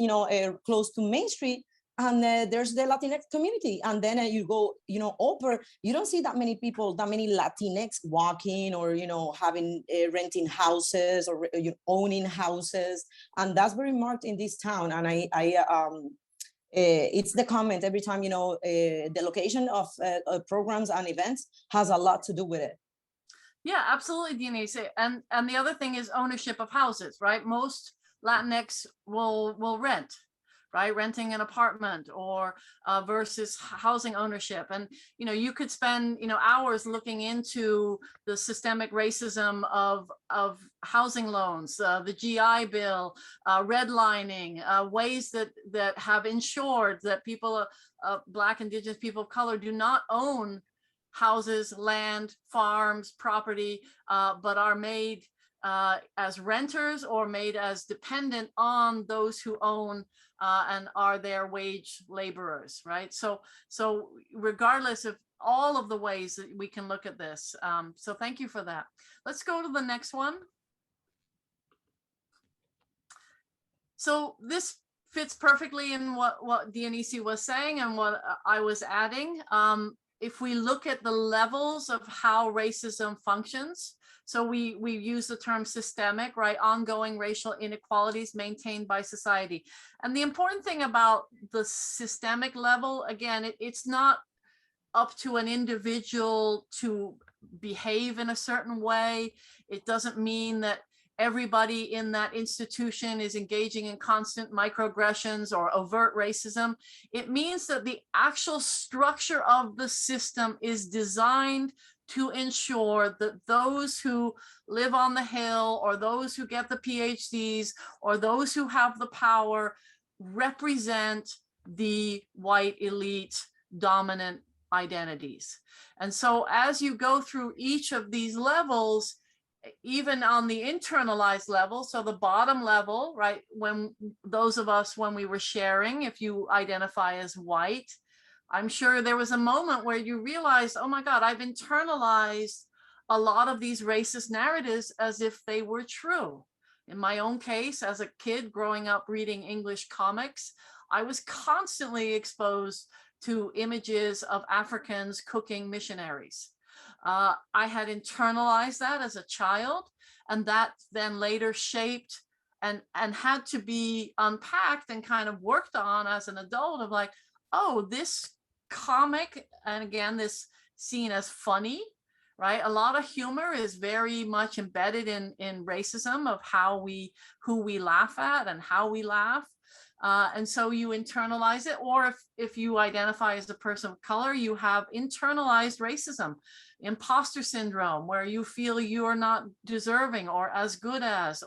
close to Main Street. And there's the Latinx community. And then you go, over, you don't see that many people, that many Latinx walking or, having, renting houses or owning houses. And that's very marked in this town. And it's the comment every time, the location of programs and events has a lot to do with it. Yeah, absolutely, Denise. And the other thing is ownership of houses, right? Most Latinx will rent, right? Renting an apartment or versus housing ownership. And, you could spend, hours looking into the systemic racism of housing loans, the GI Bill, redlining, ways that have ensured that people, Black, Indigenous people of color do not own houses, land, farms, property, but are made as renters or made as dependent on those who own and are their wage laborers, right? So regardless of all of the ways that we can look at this, so thank you for that. Let's go to the next one. So this fits perfectly in what Dianisi was saying and what I was adding. If we look at the levels of how racism functions, so we use the term systemic, right? Ongoing racial inequalities maintained by society. And the important thing about the systemic level, again, it's not up to an individual to behave in a certain way. It doesn't mean that everybody in that institution is engaging in constant microaggressions or overt racism. It means that the actual structure of the system is designed to ensure that those who live on the Hill or those who get the PhDs or those who have the power represent the white elite dominant identities. And so as you go through each of these levels, even on the internalized level, so the bottom level, right, when those of us, when we were sharing, if you identify as white, I'm sure there was a moment where you realized, oh my God, I've internalized a lot of these racist narratives as if they were true. In my own case, as a kid growing up reading English comics, I was constantly exposed to images of Africans cooking missionaries. I had internalized that as a child, and that then later shaped and had to be unpacked and kind of worked on as an adult of like, oh, this comic, and again, this seen as funny, right? A lot of humor is very much embedded in racism of who we laugh at and how we laugh. And so you internalize it, or if you identify as a person of color, you have internalized racism, imposter syndrome, where you feel you are not deserving or as good as,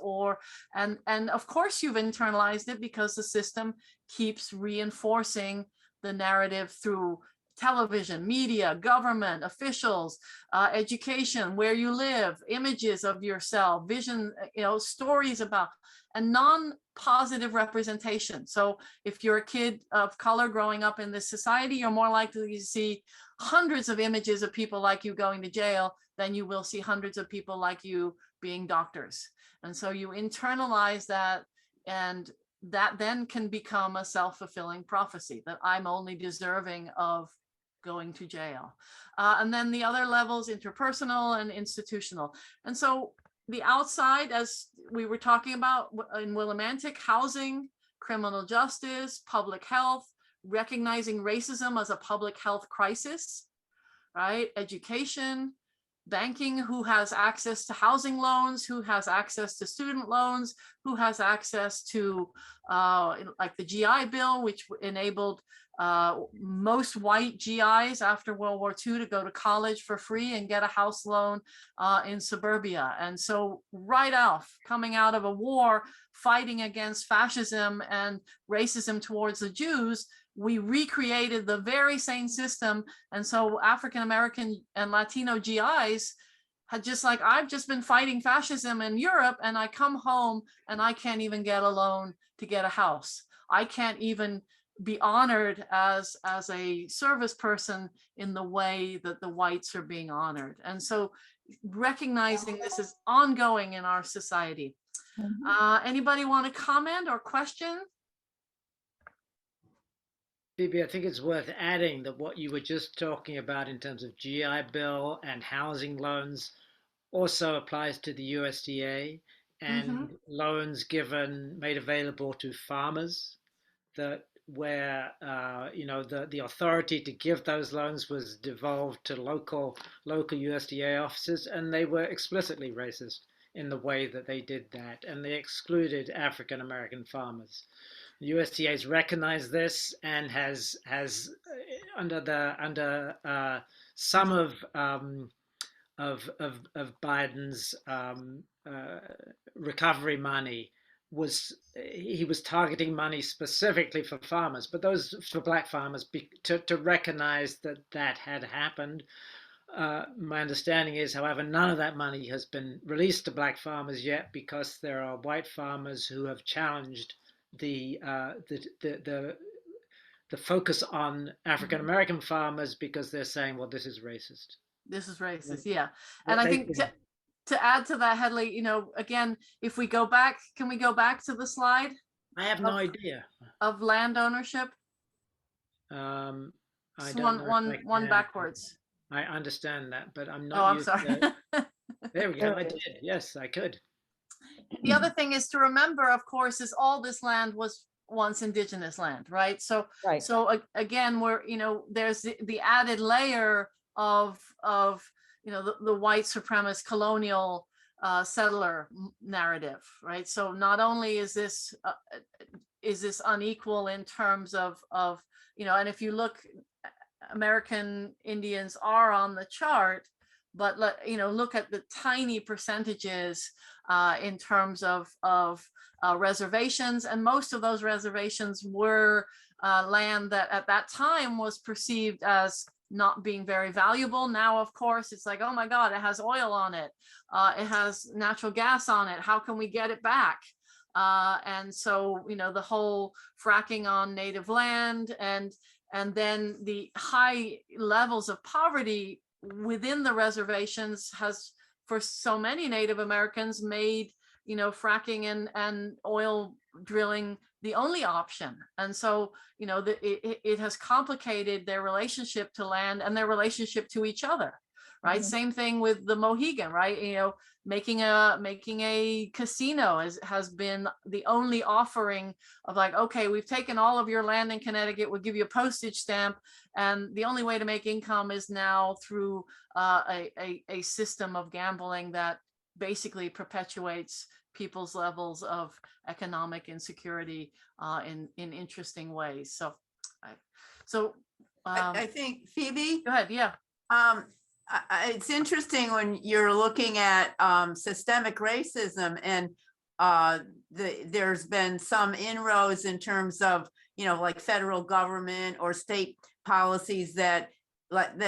and of course you've internalized it because the system keeps reinforcing the narrative through television, media, government, officials, education, where you live, images of yourself, vision, stories about, and non-positive representation. So if you're a kid of color growing up in this society, you're more likely to see hundreds of images of people like you going to jail than you will see hundreds of people like you being doctors. And so you internalize that, and that then can become a self-fulfilling prophecy that I'm only deserving of going to jail. And then the other levels, interpersonal and institutional. And so the outside, as we were talking about in Willimantic, housing, criminal justice, public health, recognizing racism as a public health crisis, right? Education, banking, who has access to housing loans, who has access to student loans, who has access to like the GI Bill, which enabled most white GIs after World War II to go to college for free and get a house loan in suburbia. And so right off, coming out of a war, fighting against fascism and racism towards the Jews, we recreated the very same system. And so African-American and Latino GIs had just like, I've just been fighting fascism in Europe, and I come home and I can't even get a loan to get a house. I can't even be honored as a service person in the way that the whites are being honored. And so recognizing this is ongoing in our society. Anybody want to comment or question? Phoebe, I think it's worth adding that what you were just talking about in terms of GI Bill and housing loans also applies to the USDA and loans made available to farmers, that where the authority to give those loans was devolved to local USDA offices, and they were explicitly racist in the way that they did that, and they excluded African American farmers. The USDA has recognized this and has under some of Biden's recovery money, he was targeting money specifically for farmers, but those for black farmers, to recognize that had happened. My understanding is, however, none of that money has been released to black farmers yet, because there are white farmers who have challenged the focus on African American farmers, because they're saying, well, this is racist. This is racist, yeah. And I think to add to that, Hedley, again, if we go back, can we go back to the slide? I have no idea. Of land ownership? I don't one backwards. I understand that, but I'm not. Oh, I'm sorry. There we go. I did. Yes, I could. The other thing is to remember, of course, is all this land was once indigenous land, right? So, so again, there's the added layer of the white supremacist colonial settler narrative, right? So not only is this unequal in terms of and if you look, American Indians are on the chart, but look at the tiny percentages in terms of reservations, and most of those reservations were land that at that time was perceived as not being very valuable. Now, of course, it's like, oh my God, it has oil on it. It has natural gas on it. How can we get it back? And so, the whole fracking on native land, and then the high levels of poverty within the reservations has, for so many Native Americans, made fracking and oil drilling the only option. And so it has complicated their relationship to land and their relationship to each other, right? Same thing with the Mohegan, right? Making a casino has been the only offering of like, okay, we've taken all of your land in Connecticut, we'll give you a postage stamp, and the only way to make income is now through a system of gambling that basically perpetuates people's levels of economic insecurity in interesting ways. So I think, Phoebe, go ahead. Yeah. It's interesting when you're looking at systemic racism, and there's been some inroads in terms of like federal government or state policies that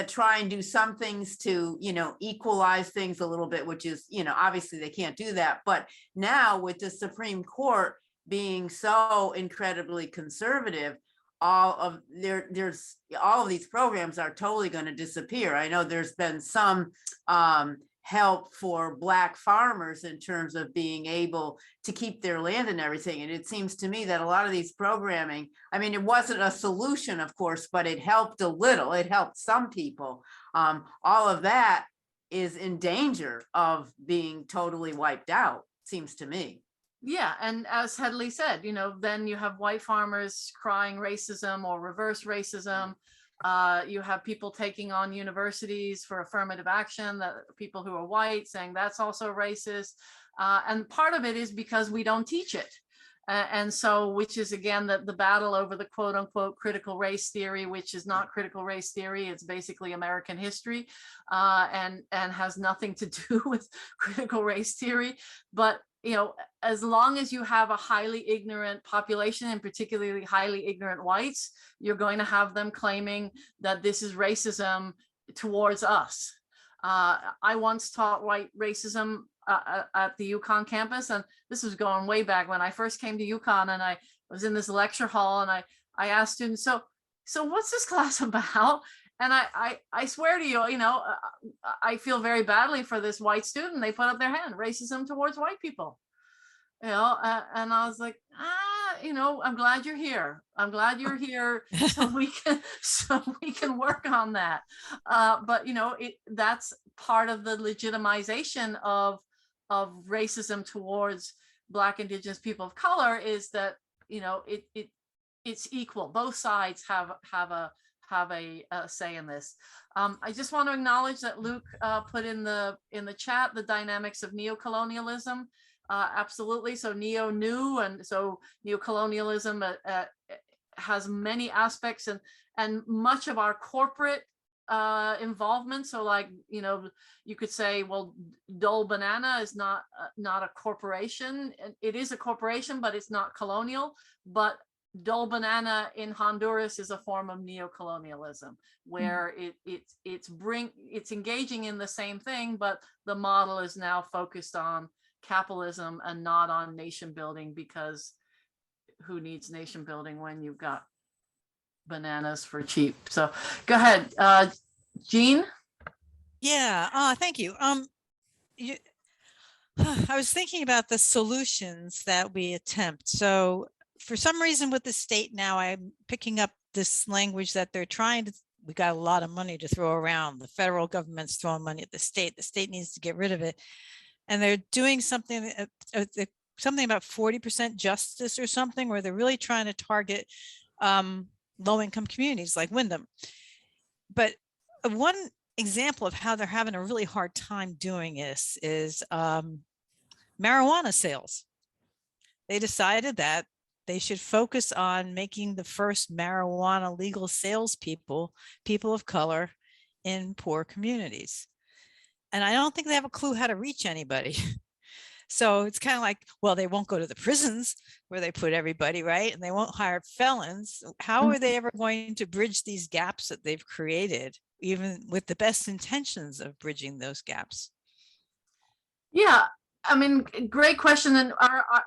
try and do some things to, equalize things a little bit, which is, obviously they can't do that. But now with the Supreme Court being so incredibly conservative, all of these programs are totally going to disappear. I know there's been some help for Black farmers in terms of being able to keep their land and everything. And it seems to me that a lot of these programming, I mean, it wasn't a solution, of course, but it helped a little. It helped some people. All of that is in danger of being totally wiped out, seems to me. Yeah, and as Headley said, then you have white farmers crying racism or reverse racism. You have people taking on universities for affirmative action, that people who are white saying that's also racist. And part of it is because we don't teach it. And so, which is again, the battle over the quote unquote critical race theory, which is not critical race theory. It's basically American history and has nothing to do with critical race theory. But as long as you have a highly ignorant population, and particularly highly ignorant whites, you're going to have them claiming that this is racism towards us. I once taught white racism at the UConn campus, and this was going way back when I first came to UConn, and I was in this lecture hall, and I asked students, so what's this class about? And I swear to you, I feel very badly for this white student. They put up their hand, racism towards white people, and I was like, I'm glad you're here. I'm glad you're here so we can work on that. But that's part of the legitimization of racism towards Black, Indigenous people of color, is that it's equal. Both sides have a say in this. I just want to acknowledge that Luke put in the chat the dynamics of neocolonialism. Absolutely. So new, and so neocolonialism has many aspects, and much of our corporate involvement. So like, you could say, well, Dole Banana is not a corporation. It is a corporation, but it's not colonial. But Dole Banana in Honduras is a form of neocolonialism, where it's engaging in the same thing, but the model is now focused on capitalism and not on nation building, because who needs nation building when you've got bananas for cheap? So go ahead, Jean. Yeah, thank you. I was thinking about the solutions that we attempt. So for some reason with the state now, I'm picking up this language that they're trying to, we got a lot of money to throw around. The federal government's throwing money at the state needs to get rid of it. And they're doing something about 40% justice or something, where they're really trying to target low-income communities like Wyndham. But one example of how they're having a really hard time doing this is marijuana sales. They decided that they should focus on making the first marijuana legal salespeople people of color in poor communities. And I don't think they have a clue how to reach anybody. So it's kind of like, well, they won't go to the prisons where they put everybody, right? And they won't hire felons. How are they ever going to bridge these gaps that they've created, even with the best intentions of bridging those gaps? Yeah, I mean, great question. And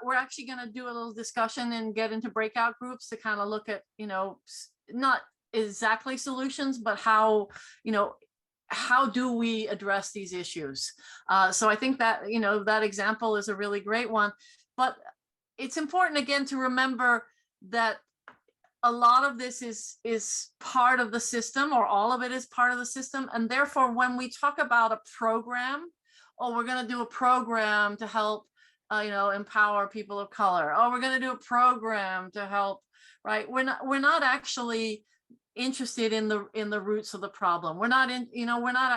we're actually going to do a little discussion and get into breakout groups to kind of look at, not exactly solutions, but how do we address these issues? So I think that, that example is a really great one. But it's important, again, to remember that a lot of this is part of the system, or all of it is part of the system. And therefore, when we talk about a program, we're going to do a program to help, empower people of color. We're going to do a program to help, right? We're not actually interested in the roots of the problem. We're not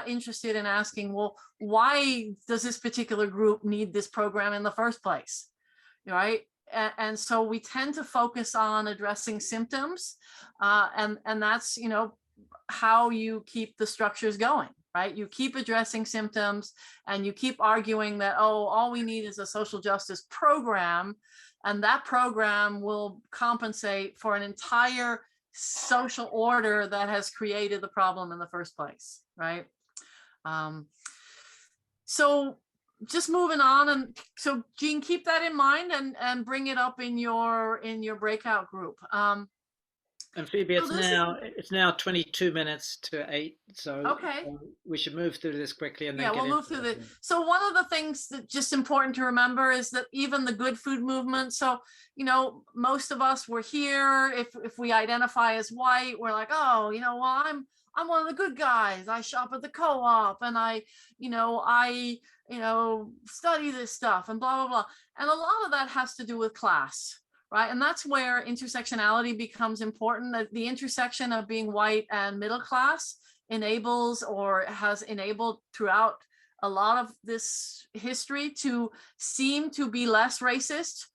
interested in asking, well, why does this particular group need this program in the first place, right? And so we tend to focus on addressing symptoms, and that's how you keep the structures going, right? You keep addressing symptoms, and you keep arguing that, all we need is a social justice program, and that program will compensate for an entire social order that has created the problem in the first place, right? So just moving on, and so Jean, keep that in mind and bring it up in your breakout group. And Phoebe, so it's now 22 minutes to 8, so okay. We should move through this quickly and then we'll move through this. So one of the things that just important to remember is that even the good food movement, so most of us were here, if we identify as white, we're like, oh, well, I'm one of the good guys. I shop at the co-op and I study this stuff and blah, blah, blah. And a lot of that has to do with class, right? And that's where intersectionality becomes important. The intersection of being white and middle class enables, or has enabled throughout a lot of this history, to seem to be less racist.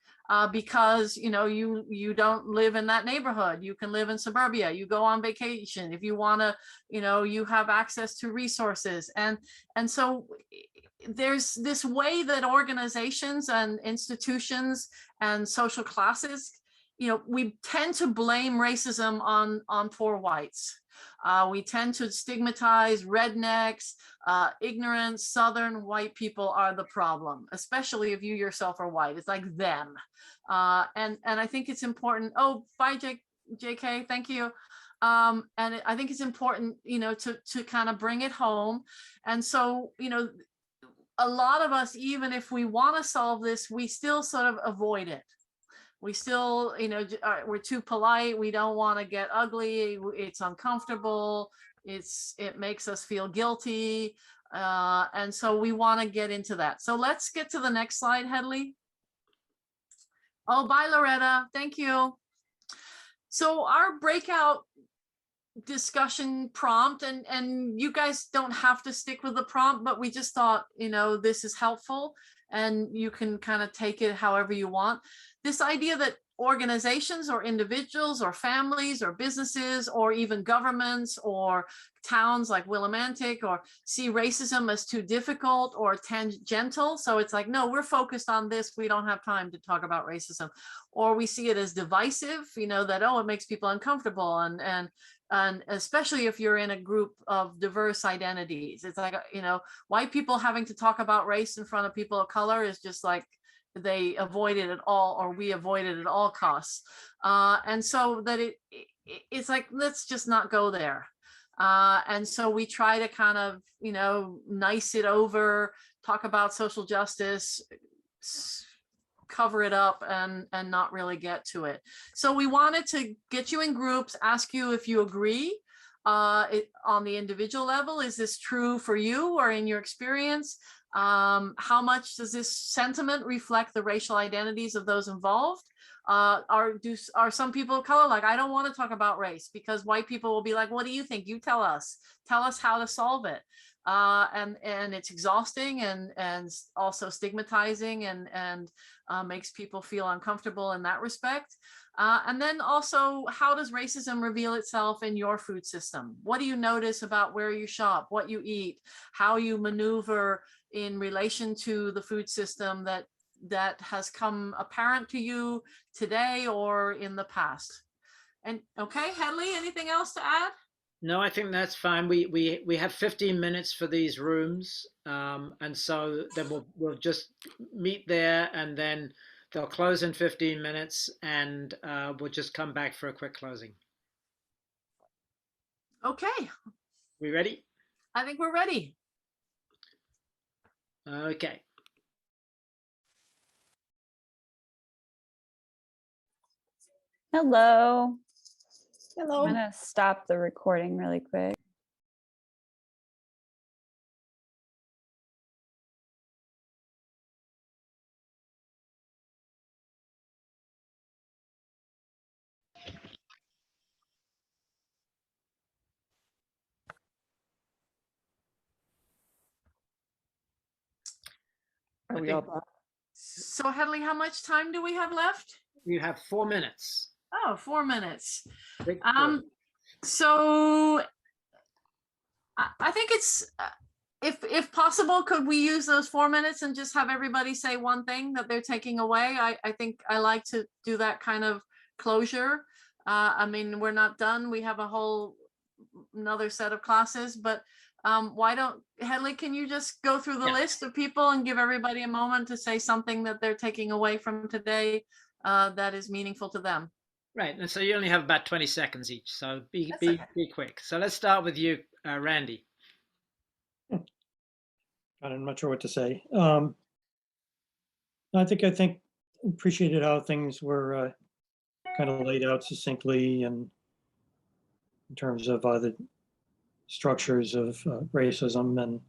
Because you don't live in that neighborhood. You can live in suburbia. You go on vacation if you want to. You have access to resources, and so there's this way that organizations and institutions and social classes, we tend to blame racism on poor whites. We tend to stigmatize rednecks, ignorant Southern white people are the problem, especially if you yourself are white. It's like them. And I think it's important. Oh, bye, JK, thank you. And I think it's important, to kind of bring it home. And so, a lot of us, even if we want to solve this, we still sort of avoid it. We still, we're too polite. We don't want to get ugly. It's uncomfortable. It makes us feel guilty. And so we want to get into that. So let's get to the next slide, Hedley. Oh, bye, Loretta. Thank you. So our breakout discussion prompt, and you guys don't have to stick with the prompt, but we just thought, this is helpful and you can kind of take it however you want. This idea that organizations or individuals or families or businesses or even governments or towns like Willimantic or see racism as too difficult or tangential. So it's like, no, we're focused on this. We don't have time to talk about racism. Or we see it as divisive, that, oh, it makes people uncomfortable. And especially if you're in a group of diverse identities, it's like, white people having to talk about race in front of people of color is just like, they avoid it at all, or we avoid it at all costs. And so that it's like, let's just not go there. And so we try to kind of, nice it over, talk about social justice, cover it up and not really get to it. So we wanted to get you in groups, ask you if you agree on the individual level. Is this true for you or in your experience? How much does this sentiment reflect the racial identities of those involved? Are some people of color like, I don't want to talk about race, because white people will be like, what do you think? You tell us how to solve it. And it's exhausting and also stigmatizing and makes people feel uncomfortable in that respect. And then also, how does racism reveal itself in your food system? What do you notice about where you shop, what you eat, how you maneuver in relation to the food system that has come apparent to you today or in the past? And okay, Hedley, anything else to add? No, I think that's fine. We have 15 minutes for these rooms, and so then we'll just meet there, and then they'll close in 15 minutes, and we'll just come back for a quick closing. Okay. We ready? I think we're ready. Okay. Hello. Hello. I'm gonna stop the recording really quick. Are we all back? So Hedley, how much time do we have left? You have 4 minutes. Oh, 4 minutes. Big four. So I think it's, if possible, could we use those 4 minutes and just have everybody say one thing that they're taking away? I think I like to do that kind of closure. I mean, we're not done. We have a whole another set of classes, but why don't, Hedley, can you just go through the list of people and give everybody a moment to say something that they're taking away from today that is meaningful to them? Right, and so you only have about 20 seconds each, so be okay. quick. So let's start with you, Randy. I'm not sure what to say. I think appreciated how things were kind of laid out succinctly, and in terms of the structures of racism, and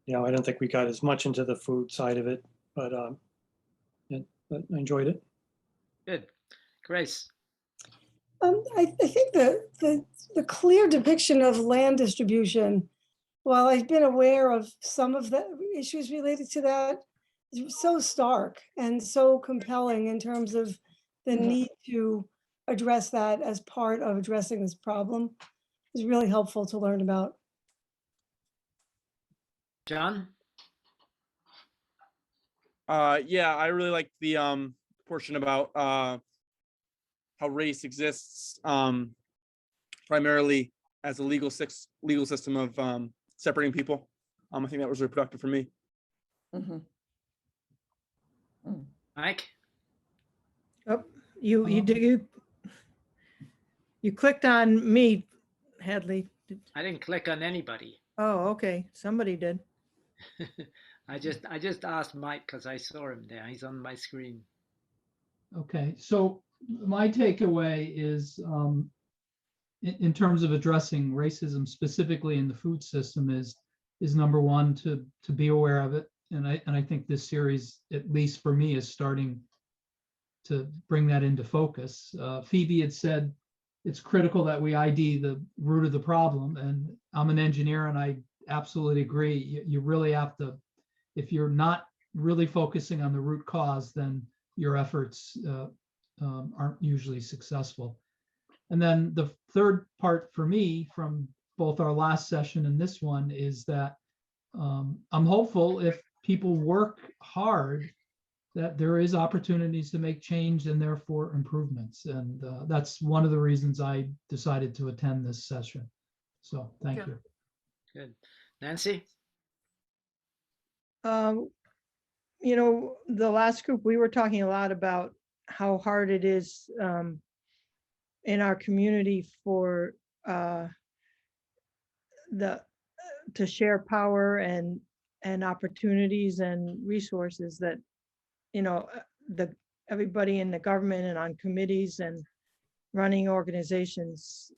I don't think we got as much into the food side of it, but but I enjoyed it. Good. Grace. I think the clear depiction of land distribution, while I've been aware of some of the issues related to that, is so stark and so compelling in terms of the need to address that as part of addressing this problem. Is really helpful to learn about. John? Yeah, I really like the portion about how race exists primarily as a legal system of separating people. I think that was really productive for me. Mike? Oh, you clicked on me, Hedley. I didn't click on anybody. Oh, okay. Somebody did. I just asked Mike because I saw him there. He's on my screen. Okay, so my takeaway is in terms of addressing racism specifically in the food system is number one, to be aware of it. And I think this series, at least for me, is starting to bring that into focus. Phoebe had said it's critical that we ID the root of the problem. And I'm an engineer and I absolutely agree. You really have to, if you're not really focusing on the root cause, then your efforts aren't usually successful. And then the third part for me from both our last session and this one is that I'm hopeful if people work hard that there is opportunities to make change and therefore improvements. And that's one of the reasons I decided to attend this session. So thank you. Good. Nancy? You know, the last group, we were talking a lot about how hard it is in our community for to share power and opportunities and resources that, everybody in the government and on committees and running organizations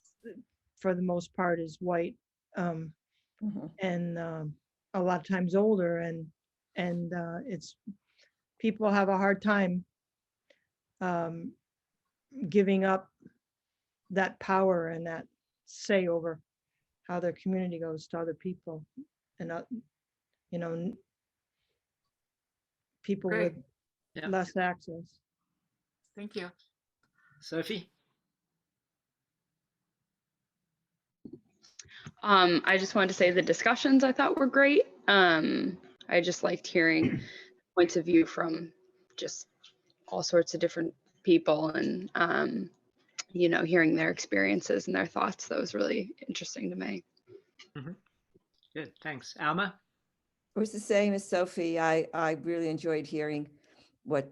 for the most part is white and a lot of times older, and it's people have a hard time giving up that power and that say over how their community goes to other people, and people Great. with less access. Thank you. Sophie? I just wanted to say the discussions I thought were great. I just liked hearing points of view from just all sorts of different people and, hearing their experiences and their thoughts. That was really interesting to me. Good, thanks. Alma? It was the same as Sophie. I really enjoyed hearing what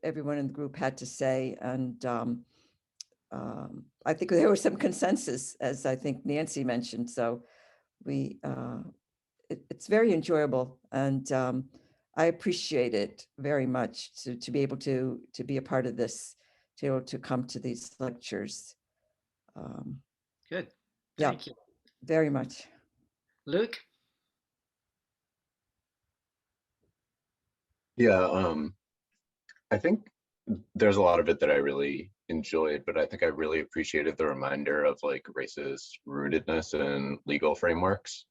everyone in the group had to say. And I think there was some consensus, as I think Nancy mentioned. So it's very enjoyable. And I appreciate it very much to be able to be a part of this, to be able to come to these lectures. Good, yeah, thank you. Very much. Luke? Yeah, I think there's a lot of it that I really enjoyed, but I think I really appreciated the reminder of like racist rootedness in legal frameworks,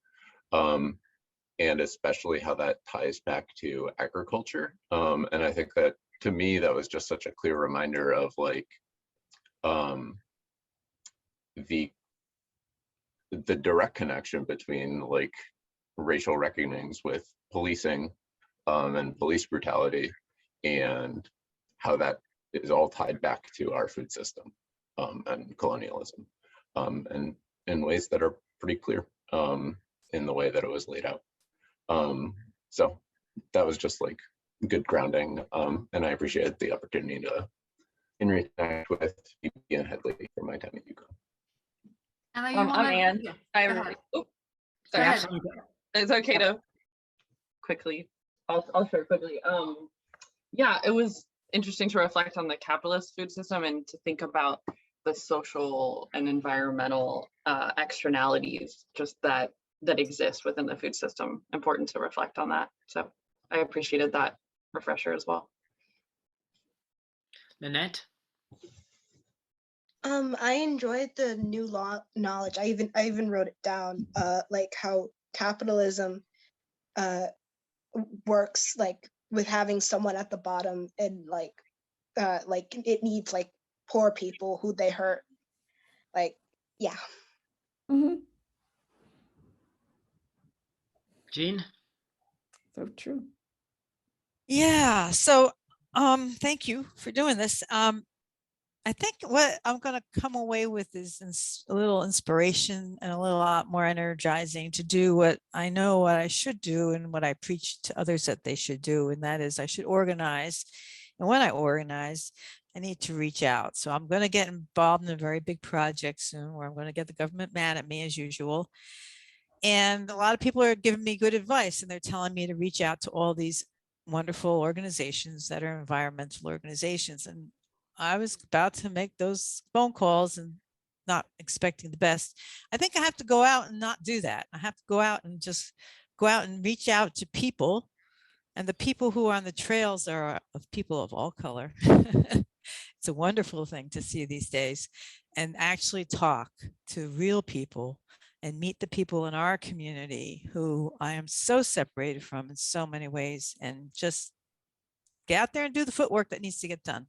and especially how that ties back to agriculture. And I think that to me, that was just such a clear reminder of like the direct connection between like racial reckonings with policing and police brutality, and how that is all tied back to our food system. and colonialism, and in ways that are pretty clear in the way that it was laid out. So that was just like good grounding, and I appreciate the opportunity to interact with Phoebe and Headley for my time at UConn. Anna, I'm Anne. yeah, I go ahead. oh, Go sorry. ahead. It's okay to quickly. I'll share quickly. Yeah, it was interesting to reflect on the capitalist food system and to think about the social and environmental externalities just that exist within the food system. Important to reflect on that. So I appreciated that refresher as well. Lynette? I enjoyed the new knowledge. I even wrote it down, like how capitalism works, like with having someone at the bottom, and like it needs like poor people who they hurt. Like, yeah. Jean? So true. Yeah, so thank you for doing this. I think what I'm going to come away with is a little inspiration and a lot more energizing to do what I know what I should do and what I preach to others that they should do. And that is I should organize. And when I organize, I need to reach out. So I'm going to get involved in a very big project soon where I'm going to get the government mad at me as usual. And a lot of people are giving me good advice and they're telling me to reach out to all these wonderful organizations that are environmental organizations. And I was about to make those phone calls and not expecting the best. I think I have to go out and not do that. I have to go out and just go out and reach out to people. And the people who are on the trails are of people of all color. It's a wonderful thing to see these days, and actually talk to real people and meet the people in our community who I am so separated from in so many ways, and just get out there and do the footwork that needs to get done.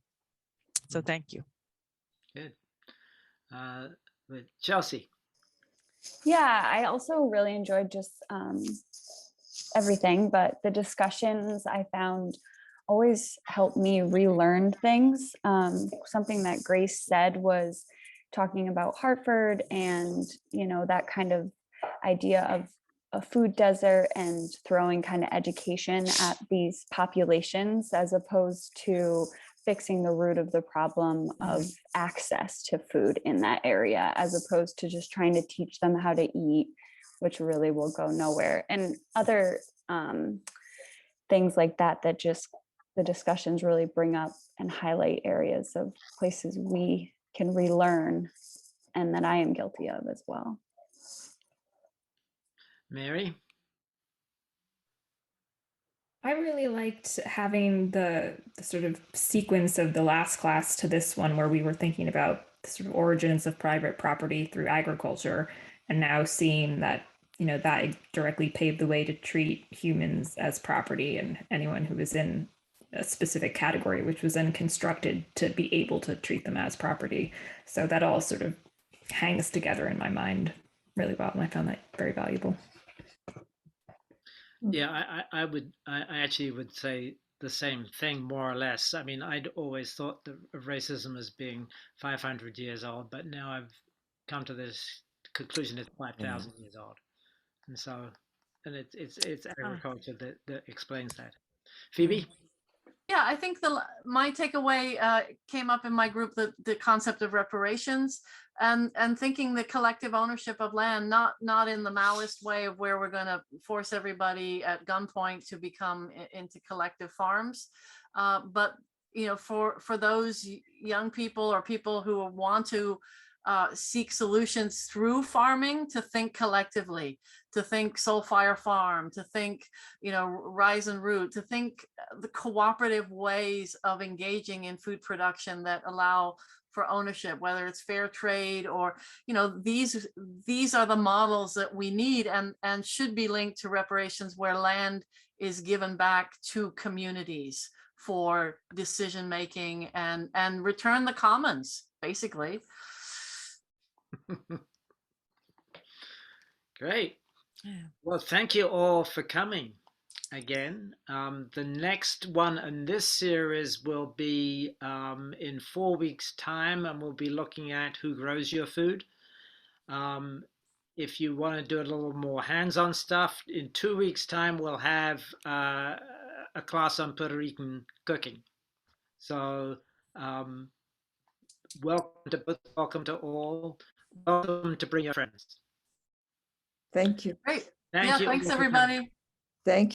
So thank you. Good. With Chelsea. Yeah, I also really enjoyed just everything, but the discussions I found always helped me relearn things. Something that Grace said was talking about Hartford and, you know, that kind of idea of a food desert and throwing kind of education at these populations as opposed to fixing the root of the problem of access to food in that area, as opposed to just trying to teach them how to eat, which really will go nowhere. And other things like that, that just the discussions really bring up and highlight areas of places we can relearn and that I am guilty of as well. Mary? I really liked having the sort of sequence of the last class to this one, where we were thinking about the sort of origins of private property through agriculture, and now seeing that, you know, that directly paved the way to treat humans as property and anyone who was in a specific category, which was then constructed to be able to treat them as property. So that all sort of hangs together in my mind really well, and I found that very valuable. Yeah, I actually would say the same thing, more or less. I mean, I'd always thought of racism as being 500 years old, but now I've come to this conclusion it's 5,000 years old. And so, and it's agriculture that explains that. Phoebe? Yeah, I think my takeaway came up in my group, the concept of reparations and thinking the collective ownership of land, not in the Maoist way of where we're going to force everybody at gunpoint to become into collective farms, but you know, for those young people or people who want to seek solutions through farming, to think collectively, to think Soul Fire Farm, to think, you know, Rise and Root, to think the cooperative ways of engaging in food production that allow for ownership, whether it's fair trade or, you know, these are the models that we need and should be linked to reparations, where land is given back to communities for decision making and return the commons, basically. Great. Well, thank you all for coming. again. The next one in this series will be in 4 weeks' time, and we'll be looking at who grows your food. If you want to do a little more hands-on stuff, in 2 weeks' time, we'll have a class on Puerto Rican cooking. So welcome to all. Welcome to bring your friends. Thank you. Great. Thank Yeah, you. thanks, everybody. Thank you.